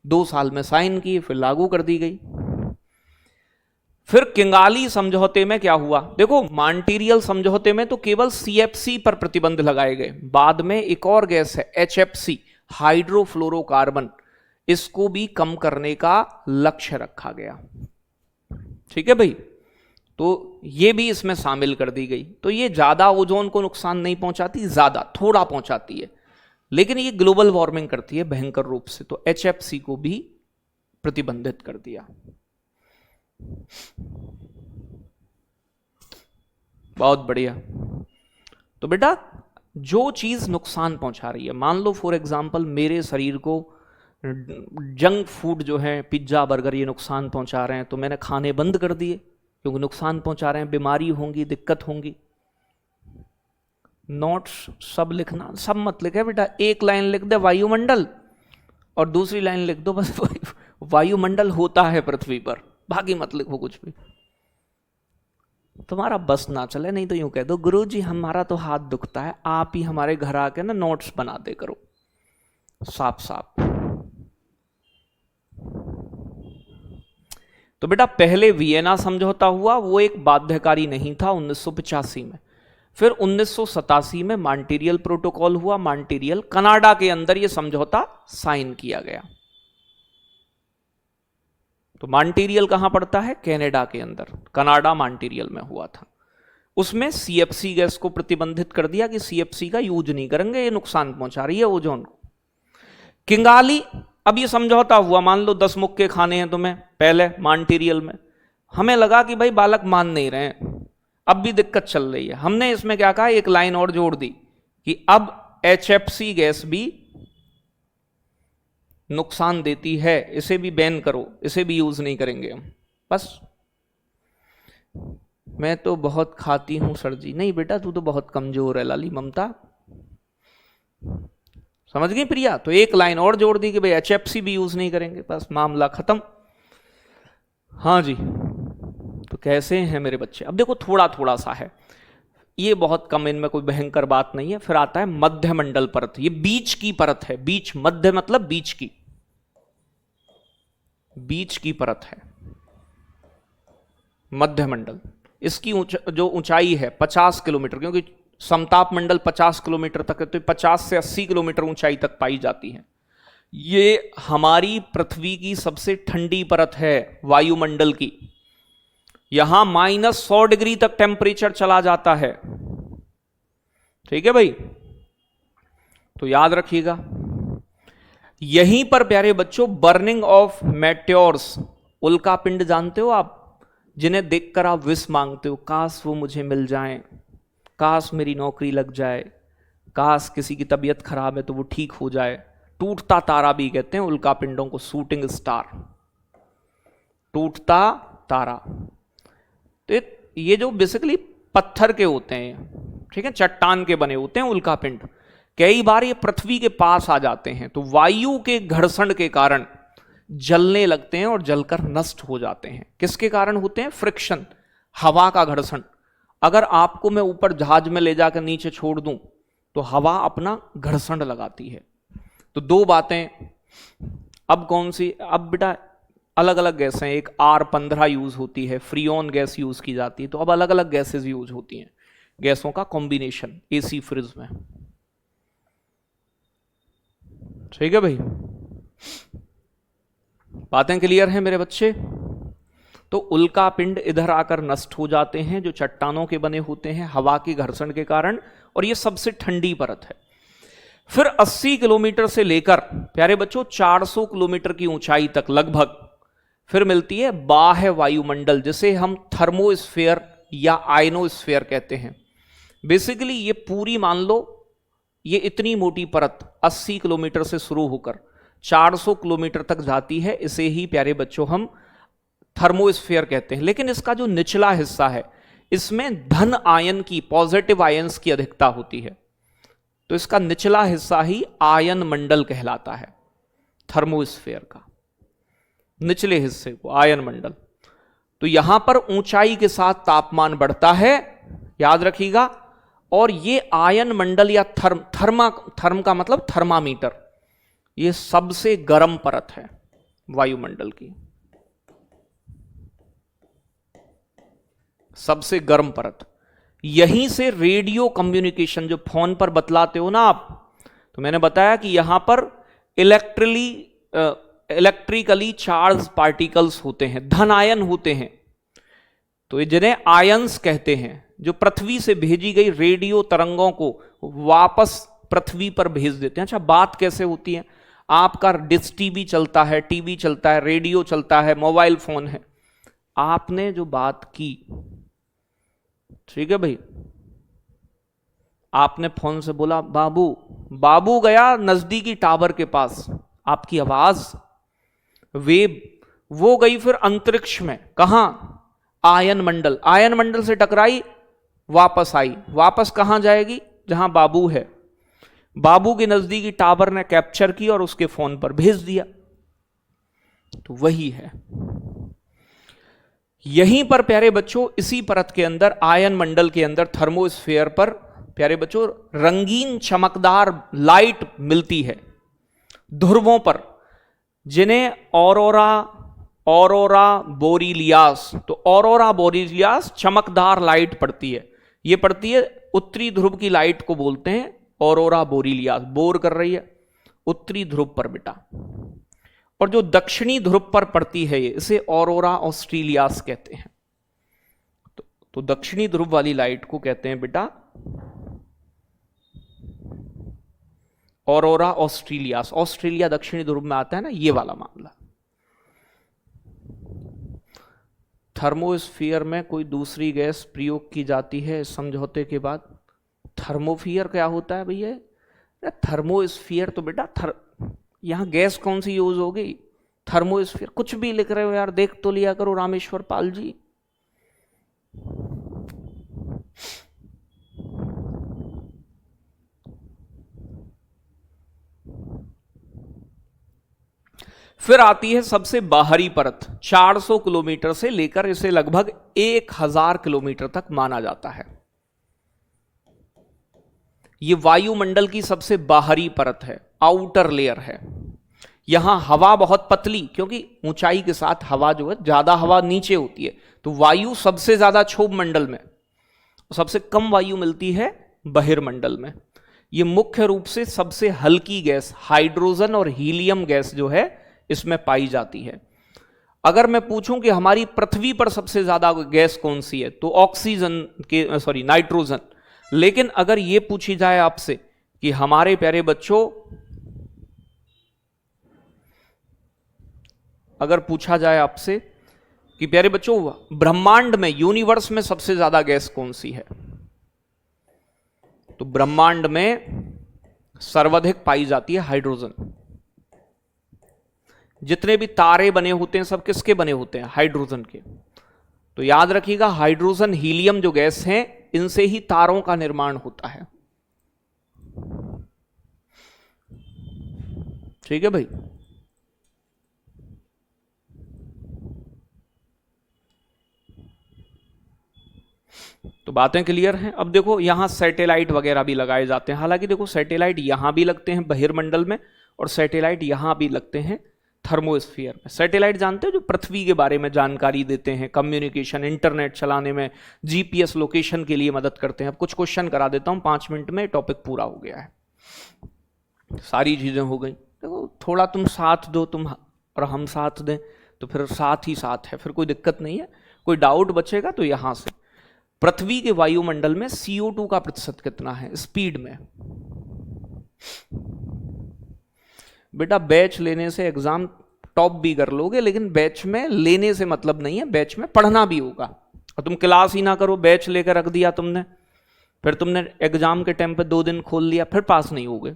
2 साल में साइन की, फिर लागू कर दी गई। फिर किंगाली समझौते में क्या हुआ, देखो मॉन्ट्रियल समझौते में तो केवल CFC पर प्रतिबंध लगाए गए। बाद में एक और गैस है HFC, हाइड्रोफ्लोरोकार्बन, इसको भी कम करने का लक्ष्य रखा गया। ठीक है भाई, तो ये भी इसमें शामिल कर दी गई। तो ये ज्यादा ओजोन को नुकसान नहीं पहुंचाती, ज्यादा थोड़ा पहुंचाती है, लेकिन ये ग्लोबल वार्मिंग करती है भयंकर रूप से। तो HFC को भी प्रतिबंधित कर दिया। बहुत बढ़िया। तो बेटा जो चीज नुकसान पहुंचा रही है, मान लो फॉर एग्जांपल मेरे शरीर को जंक फूड जो है, पिज्जा बर्गर, ये नुकसान पहुंचा रहे हैं, तो मैंने खाने बंद कर दिए क्योंकि नुकसान पहुंचा रहे हैं, बीमारी होंगी, दिक्कत होंगी। नोट्स सब लिखना, सब मत लिखे बेटा, एक लाइन लिख दे वायुमंडल और दूसरी लाइन लिख दो बस वायुमंडल होता है पृथ्वी पर, बाकी मत लिखो कुछ भी, तुम्हारा बस ना चले। नहीं तो यूं कह दो गुरुजी हमारा तो हाथ दुखता है, आप ही हमारे घर आके ना नोट्स बना दे करो साफ साफ। तो बेटा पहले वियना समझौता हुआ, वो एक बाध्यकारी नहीं था 1985 में। फिर 1987 में मॉन्ट्रियल प्रोटोकॉल हुआ, मॉन्ट्रियल कनाडा के अंदर ये समझौता साइन किया गया। तो मॉन्ट्रियल कहां पड़ता है? कनाडा के अंदर, कनाडा मॉन्ट्रियल में हुआ था। उसमें सीएफसी गैस को प्रतिबंधित कर दिया कि सीएफसी का यूज नहीं करेंगे, ये नुकसान पहुंचा रही है ओजोन को। किंगाली, अब ये समझौता हुआ, मान लो 10 मुक्के खाने हैं तुम्हें पहले मॉन्ट्रियल में, हमें लगा कि भाई बालक मान नहीं रहे हैं, अब भी दिक्कत चल रही है, हमने इसमें क्या कहा, एक लाइन और जोड़ दी कि अब एचएफसी गैस भी नुकसान देती है, इसे भी बैन करो, इसे भी यूज नहीं करेंगे हम। बस मैं तो बहुत खाती हूं सर जी। नहीं बेटा तू तो बहुत कमजोर है लाली ममता, समझ गई प्रिया? तो एक लाइन और जोड़ दी कि भाई एचएफसी भी यूज नहीं करेंगे, बस मामला खत्म। हाँ जी, तो कैसे हैं मेरे बच्चे? अब देखो थोड़ा थोड़ा सा है, ये बहुत कम, इनमें कोई भयंकर बात नहीं है। फिर आता है मध्य मंडल परत, ये बीच की परत है, बीच, मध्य मतलब बीच की, बीच की परत है मध्य मंडल। इसकी जो ऊंचाई है 50 किलोमीटर, क्योंकि समताप मंडल 50 किलोमीटर तक है, तो 50 से 80 किलोमीटर ऊंचाई तक पाई जाती है। ये हमारी पृथ्वी की सबसे ठंडी परत है वायुमंडल की, यहां -100 डिग्री तक टेम्परेचर चला जाता है। ठीक है भाई, तो याद रखिएगा। यहीं पर प्यारे बच्चों बर्निंग ऑफ मेट्योर्स, उल्का पिंड जानते हो आप, जिन्हें देखकर आप विश मांगते हो, काश वो मुझे मिल जाएं, काश मेरी नौकरी लग जाए, काश किसी की तबीयत खराब है तो वो ठीक हो जाए। टूटता तारा भी कहते हैं उल्का पिंडों को, शूटिंग स्टार, टूटता तारा। तो ये जो बेसिकली पत्थर के होते हैं, ठीक है, चट्टान के बने होते हैं उल्का पिंड, कई बार ये पृथ्वी के पास आ जाते हैं, तो वायु के घर्षण के कारण जलने लगते हैं और जलकर नष्ट हो जाते हैं। किसके कारण होते हैं? फ्रिक्शन, हवा का घर्षण। अगर आपको मैं ऊपर जहाज में ले जाकर नीचे छोड़ दूं तो हवा अपना घर्षण लगाती है। तो दो बातें, अब कौन सी? अब बेटा अलग अलग गैसें, एक R15 यूज होती है, फ्रीऑन गैस यूज की जाती है, तो अब अलग अलग गैसेस यूज होती हैं, गैसों का कॉम्बिनेशन एसी फ्रिज में। ठीक है भाई, बातें क्लियर हैं मेरे बच्चे? तो उल्का पिंड इधर आकर नष्ट हो जाते हैं, जो चट्टानों के बने होते हैं हवा के घर्षण के कारण, और ये सबसे ठंडी परत है। फिर 80 किलोमीटर से लेकर प्यारे बच्चों 400 किलोमीटर की ऊंचाई तक लगभग फिर मिलती है बाह्य वायुमंडल, जिसे हम थर्मोस्फेयर या आयनोस्फेयर कहते हैं। बेसिकली ये पूरी, मान लो ये इतनी मोटी परत 80 किलोमीटर से शुरू होकर 400 किलोमीटर तक जाती है, इसे ही प्यारे बच्चों हम थर्मोस्फेयर कहते हैं। लेकिन इसका जो निचला हिस्सा है, इसमें धन आयन की, पॉजिटिव आयंस की अधिकता होती है, तो इसका निचला हिस्सा ही आयन मंडल कहलाता है, थर्मोस्फेयर का निचले हिस्से को आयन मंडल। तो यहां पर ऊंचाई के साथ तापमान बढ़ता है, याद रखिएगा। और ये आयन मंडल या थर्म का मतलब थर्मामीटर, ये सबसे गर्म परत है वायुमंडल की, सबसे गर्म परत। यहीं से रेडियो कम्युनिकेशन, जो फोन पर बतलाते हो ना आप, तो मैंने बताया कि यहां पर इलेक्ट्रिकली चार्ज पार्टिकल्स होते हैं, धन आयन होते हैं, तो ये जिन्हें आयंस कहते हैं, जो पृथ्वी से भेजी गई रेडियो तरंगों को वापस पृथ्वी पर भेज देते हैं। अच्छा, बात कैसे होती है? आपका डिश टीवी चलता है, टीवी चलता है, रेडियो चलता है, मोबाइल फोन है, आपने जो बात की ठीक है भाई। आपने फोन से बोला बाबू, बाबू गया नजदीकी टावर के पास, आपकी आवाज वेव वो गई फिर अंतरिक्ष में, कहां? आयन मंडल, आयन मंडल से टकराई, वापस आई, वापस कहां जाएगी? जहां बाबू है। बाबू के नजदीकी टावर ने कैप्चर की और उसके फोन पर भेज दिया। तो वही है। यहीं पर प्यारे बच्चों, इसी परत के अंदर, आयन मंडल के अंदर, थर्मोस्फेयर पर प्यारे बच्चों रंगीन चमकदार लाइट मिलती है ध्रुवों पर, जिन्हें ऑरोरा बोरिलियास। तो ऑरोरा बोरिलियास चमकदार लाइट पड़ती है, ये पड़ती है उत्तरी ध्रुव की लाइट को बोलते हैं ऑरोरा बोरिलियास। बोर कर रही है उत्तरी ध्रुव पर बेटा। और जो दक्षिणी ध्रुव पर पड़ती है ये, इसे ऑरोरा ऑस्ट्रेलियास कहते हैं। तो दक्षिणी ध्रुव वाली लाइट को कहते हैं बेटा ऑरोरा ऑस्ट्रेलियास। ऑस्ट्रेलिया दक्षिणी ध्रुव में आता है ना, ये वाला मामला। थर्मोस्फीयर में कोई दूसरी गैस प्रयोग की जाती है समझौते के बाद। थर्मोफियर क्या होता है भैया? थर्मोस्फीयर तो बेटा यहां गैस कौन सी यूज होगी? थर्मोस्फीयर। कुछ भी लिख रहे हो यार, देख तो लिया करो रामेश्वर पाल जी। फिर आती है सबसे बाहरी परत, 400 किलोमीटर से लेकर इसे लगभग 1000 किलोमीटर तक माना जाता है। यह वायुमंडल की सबसे बाहरी परत है, आउटर लेयर है। यहां हवा बहुत पतली, क्योंकि ऊंचाई के साथ हवा जो है, ज्यादा हवा नीचे होती है, तो वायु सबसे ज्यादा क्षोभ मंडल में, सबसे कम वायु मिलती है बहिर्मंडल में। यह मुख्य रूप से सबसे हल्की गैस हाइड्रोजन और हीलियम गैस जो है इसमें पाई जाती है। अगर मैं पूछूं कि हमारी पृथ्वी पर सबसे ज्यादा गैस कौन सी है, तो ऑक्सीजन के नाइट्रोजन। लेकिन अगर यह पूछी जाए आपसे कि हमारे प्यारे बच्चों, अगर पूछा जाए आपसे कि प्यारे बच्चों ब्रह्मांड में, यूनिवर्स में सबसे ज्यादा गैस कौन सी है, तो ब्रह्मांड में सर्वाधिक पाई जाती है हाइड्रोजन। जितने भी तारे बने होते हैं सब किसके बने होते हैं? हाइड्रोजन के। तो याद रखिएगा, हाइड्रोजन हीलियम जो गैस हैं, इनसे ही तारों का निर्माण होता है। ठीक है भाई। तो बातें क्लियर हैं। अब देखो यहां सैटेलाइट वगैरह भी लगाए जाते हैं। हालांकि देखो सैटेलाइट यहां भी लगते हैं बहिर्मंडल में, और सैटेलाइट यहां भी लगते हैं थर्मोस्फीयर में। सैटेलाइट जानते हो, जो पृथ्वी के बारे में जानकारी देते हैं, कम्युनिकेशन, इंटरनेट चलाने में, जीपीएस लोकेशन के लिए मदद करते हैं। अब कुछ क्वेश्चन करा देता हूं, 5 मिनट में टॉपिक पूरा हो गया है, सारी चीजें हो गई। देखो थोड़ा तुम साथ दो, तुम और हम साथ दें, तो फिर साथ ही साथ है, फिर कोई दिक्कत नहीं है। कोई डाउट बचेगा तो यहां से, पृथ्वी के वायुमंडल में CO2 का प्रतिशत कितना है स्पीड में? बेटा बैच लेने से एग्जाम टॉप भी कर लोगे, लेकिन बैच में लेने से मतलब नहीं है, बैच में पढ़ना भी होगा। और तुम क्लास ही ना करो, बैच लेकर रख दिया तुमने, फिर तुमने एग्जाम के टाइम पे 2 दिन खोल लिया, फिर पास नहीं होगे।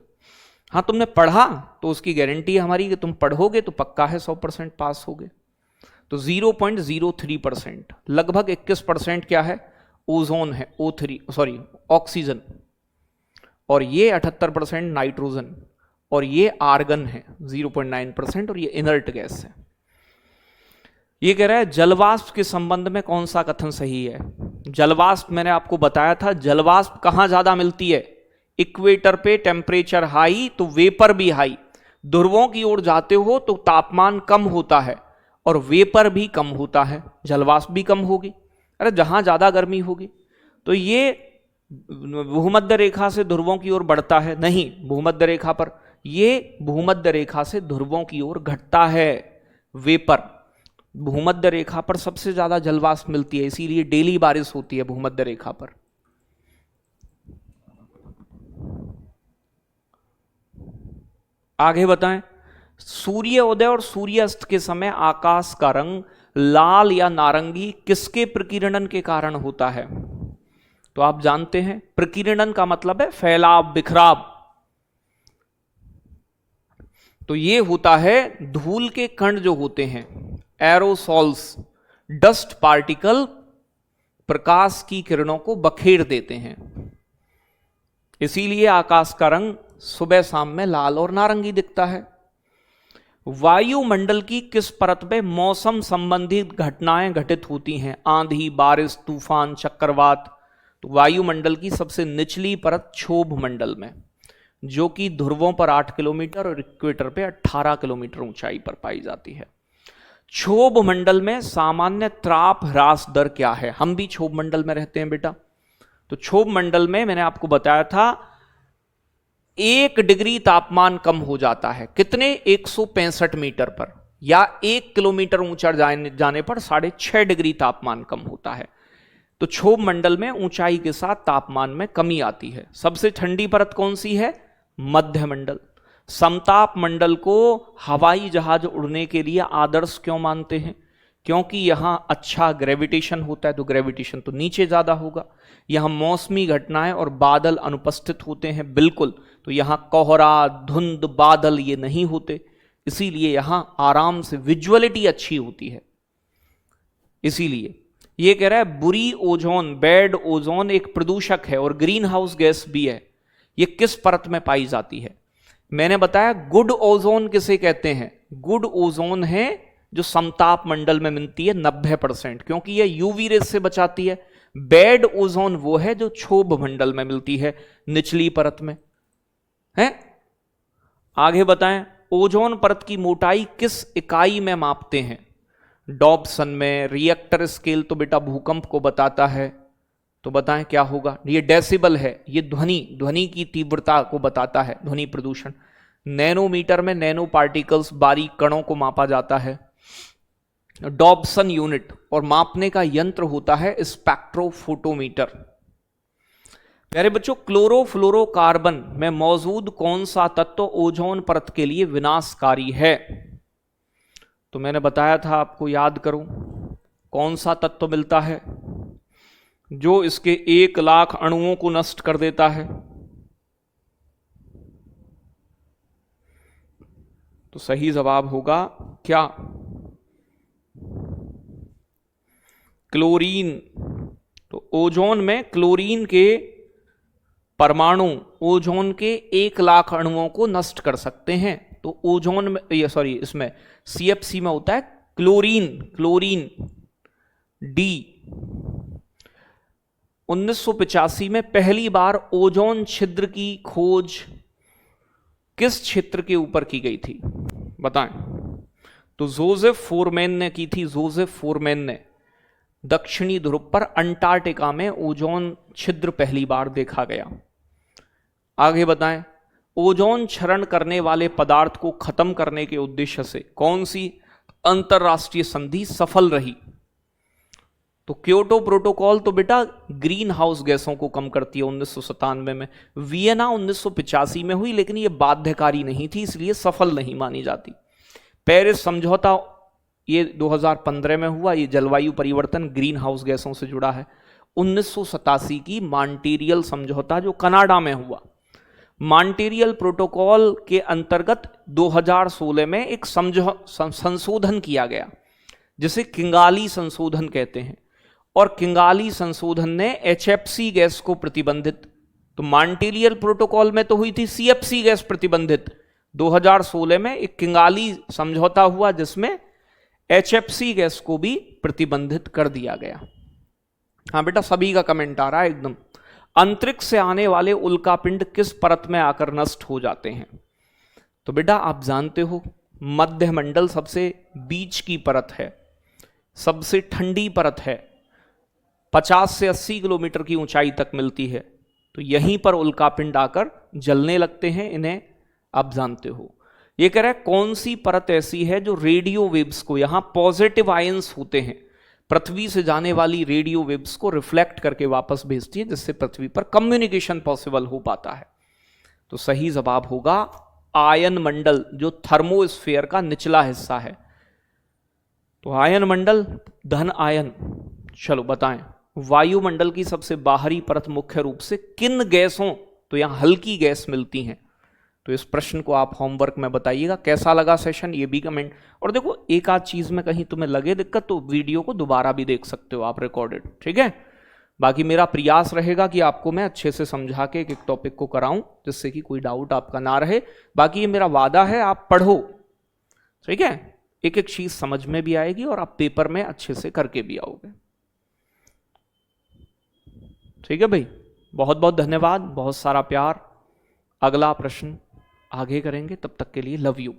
हाँ तुमने पढ़ा तो उसकी गारंटी है हमारी कि तुम पढ़ोगे तो पक्का है 100% पास होगे। तो 0.03%, लगभग 21% क्या है? ओजोन है, ऑक्सीजन, और ये 78% नाइट्रोजन, और ये आर्गन है 0.9%, और ये इनर्ट गैस है। ये कह रहा है जलवाष्प के संबंध में कौन सा कथन सही है? जलवाष्प मैंने आपको बताया था, जलवाष्प कहां ज्यादा मिलती है? इक्वेटर पे टेम्परेचर हाई तो वेपर भी हाई। ध्रुवों की ओर जाते हो तो तापमान कम होता है और वेपर भी कम होता है, जलवाष्प भी कम होगी। अरे जहां ज्यादा गर्मी होगी, तो ये भूमध्य रेखा से ध्रुवों की ओर बढ़ता है, नहीं भूमध्य रेखा पर, ये भूमध्य रेखा से ध्रुवों की ओर घटता है वेपर। भूमध्य रेखा पर सबसे ज्यादा जलवाष्प मिलती है, इसीलिए डेली बारिश होती है भूमध्य रेखा पर। आगे बताएं, सूर्योदय और सूर्यास्त के समय आकाश का रंग लाल या नारंगी किसके प्रकीर्णन के कारण होता है? तो आप जानते हैं प्रकीर्णन का मतलब है फैलाव, बिखराव। तो ये होता है धूल के कण जो होते हैं, एरोसॉल्स, डस्ट पार्टिकल, प्रकाश की किरणों को बखेर देते हैं। इसीलिए आकाश का रंग सुबह शाम में लाल और नारंगी दिखता है। वायुमंडल की किस परत में मौसम संबंधित घटनाएं घटित होती हैं? आंधी, बारिश, तूफान, चक्रवात। तो वायुमंडल की सबसे निचली परत क्षोभ मंडल में, जो कि ध्रुवों पर 8 किलोमीटर और इक्वेटर पे 18 किलोमीटर ऊंचाई पर पाई जाती है। क्षोभ मंडल में सामान्य ताप ह्रास दर क्या है? हम भी क्षोभ मंडल में रहते हैं बेटा। तो क्षोभ मंडल में मैंने आपको बताया था 1 डिग्री तापमान कम हो जाता है। कितने? 165 मीटर पर, या 1 किलोमीटर ऊंचा जाने पर 6.5 डिग्री तापमान कम होता है। तो क्षोभ मंडल में ऊंचाई के साथ तापमान में कमी आती है। सबसे ठंडी परत कौन सी है? मध्य मंडल। समताप मंडल को हवाई जहाज उड़ने के लिए आदर्श क्यों मानते हैं? क्योंकि यहां अच्छा ग्रेविटेशन होता है, तो ग्रेविटेशन तो नीचे ज्यादा होगा। यहां मौसमी घटनाएं और बादल अनुपस्थित होते हैं, बिल्कुल। तो यहां कोहरा, धुंध, बादल ये नहीं होते, इसीलिए यहां आराम से विजुअलिटी अच्छी होती है। इसीलिए ये कह रहा है बुरी ओजोन, बैड ओजोन एक प्रदूषक है और ग्रीन हाउस गैस भी है। ये किस परत में पाई जाती है? मैंने बताया गुड ओजोन किसे कहते हैं? गुड ओजोन है जो समताप मंडल में मिलती है 90%, क्योंकि यह यूवी रेस से बचाती है। बैड ओजोन वो है जो क्षोभ मंडल में मिलती है, निचली परत में है। आगे बताएं, ओजोन परत की मोटाई किस इकाई में मापते हैं? डॉब्सन में। रिएक्टर स्केल तो बेटा भूकंप को बताता है, तो बताएं क्या होगा? ये डेसिबल है, ये ध्वनि की तीव्रता को बताता है, ध्वनि प्रदूषण। नैनोमीटर में नैनो पार्टिकल्स, बारीक कणों को मापा जाता है। डॉब्सन यूनिट, और मापने का यंत्र होता है स्पेक्ट्रोफोटोमीटर। प्यारे बच्चों, क्लोरोफ्लोरोकार्बन में मौजूद कौन सा तत्व ओजोन परत के लिए विनाशकारी है? तो मैंने बताया था आपको, याद करो, कौन सा तत्व मिलता है जो इसके 1 लाख अणुओं को नष्ट कर देता है? तो सही जवाब होगा क्या? क्लोरीन। तो ओजोन में क्लोरीन के परमाणु ओजोन के 1 लाख अणुओं को नष्ट कर सकते हैं। तो ओजोन में, इसमें CFC में होता है क्लोरीन डी। 1985 में पहली बार ओजोन छिद्र की खोज किस क्षेत्र के ऊपर की गई थी? बताएं। तो जोसेफ फोरमैन ने की थी। जोसेफ फोरमैन ने दक्षिणी ध्रुव पर अंटार्कटिका में ओजोन छिद्र पहली बार देखा गया। आगे बताएं, ओजोन क्षरण करने वाले पदार्थ को खत्म करने के उद्देश्य से कौन सी अंतरराष्ट्रीय संधि सफल रही? तो क्योटो प्रोटोकॉल तो बेटा ग्रीन हाउस गैसों को कम करती है 1997 में। वियना 1985 में हुई, लेकिन यह बाध्यकारी नहीं थी, इसलिए सफल नहीं मानी जाती। पेरिस समझौता ये 2015 में हुआ, ये जलवायु परिवर्तन ग्रीन हाउस गैसों से जुड़ा है। 1987 की मॉन्ट्रियल समझौता जो कनाडा में हुआ, मॉन्ट्रियल प्रोटोकॉल के अंतर्गत 2016 में एक संशोधन किया गया जिसे किंगाली संशोधन कहते हैं। और किंगाली संशोधन ने HFC गैस को प्रतिबंधित, तो मॉन्ट्रियल प्रोटोकॉल में तो हुई थी CFC गैस प्रतिबंधित। 2016 में एक किंगाली समझौता हुआ जिसमें HFC गैस को भी प्रतिबंधित कर दिया गया। हाँ बेटा, सभी का कमेंट आ रहा है एकदम। अंतरिक्ष से आने वाले उल्कापिंड किस परत में आकर नष्ट हो जाते हैं? तो बेटा आप जानते हो मध्य मंडल सबसे बीच की परत है, सबसे ठंडी परत है, 50 से 80 किलोमीटर की ऊंचाई तक मिलती है। तो यहीं पर उल्कापिंड आकर जलने लगते हैं, इन्हें आप जानते हो। ये कह रहा है कौन सी परत ऐसी है जो रेडियो वेव्स को, यहां पॉजिटिव आयंस होते हैं, पृथ्वी से जाने वाली रेडियो वेव्स को रिफ्लेक्ट करके वापस भेजती है, जिससे पृथ्वी पर कम्युनिकेशन पॉसिबल हो पाता है। तो सही जवाब होगा आयन मंडल, जो थर्मोस्फेयर का निचला हिस्सा है। तो आयन मंडल, धन आयन। चलो बताएं, वायुमंडल की सबसे बाहरी परत मुख्य रूप से किन गैसों, तो यहां हल्की गैस मिलती हैं। तो इस प्रश्न को आप होमवर्क में बताइएगा। कैसा लगा सेशन ये भी कमेंट, और देखो एक आध चीज में कहीं तुम्हें लगे दिक्कत तो वीडियो को दोबारा भी देख सकते हो आप रिकॉर्डेड, ठीक है। बाकी मेरा प्रयास रहेगा कि आपको मैं अच्छे से समझा के एक एक टॉपिक को कराऊं जिससे कि कोई डाउट आपका ना रहे। बाकी ये मेरा वादा है, आप पढ़ो, ठीक है, एक एक चीज समझ में भी आएगी और आप पेपर में अच्छे से करके भी आओगे। ठीक है भाई, बहुत बहुत धन्यवाद, बहुत सारा प्यार। अगला प्रश्न आगे करेंगे, तब तक के लिए लव यू।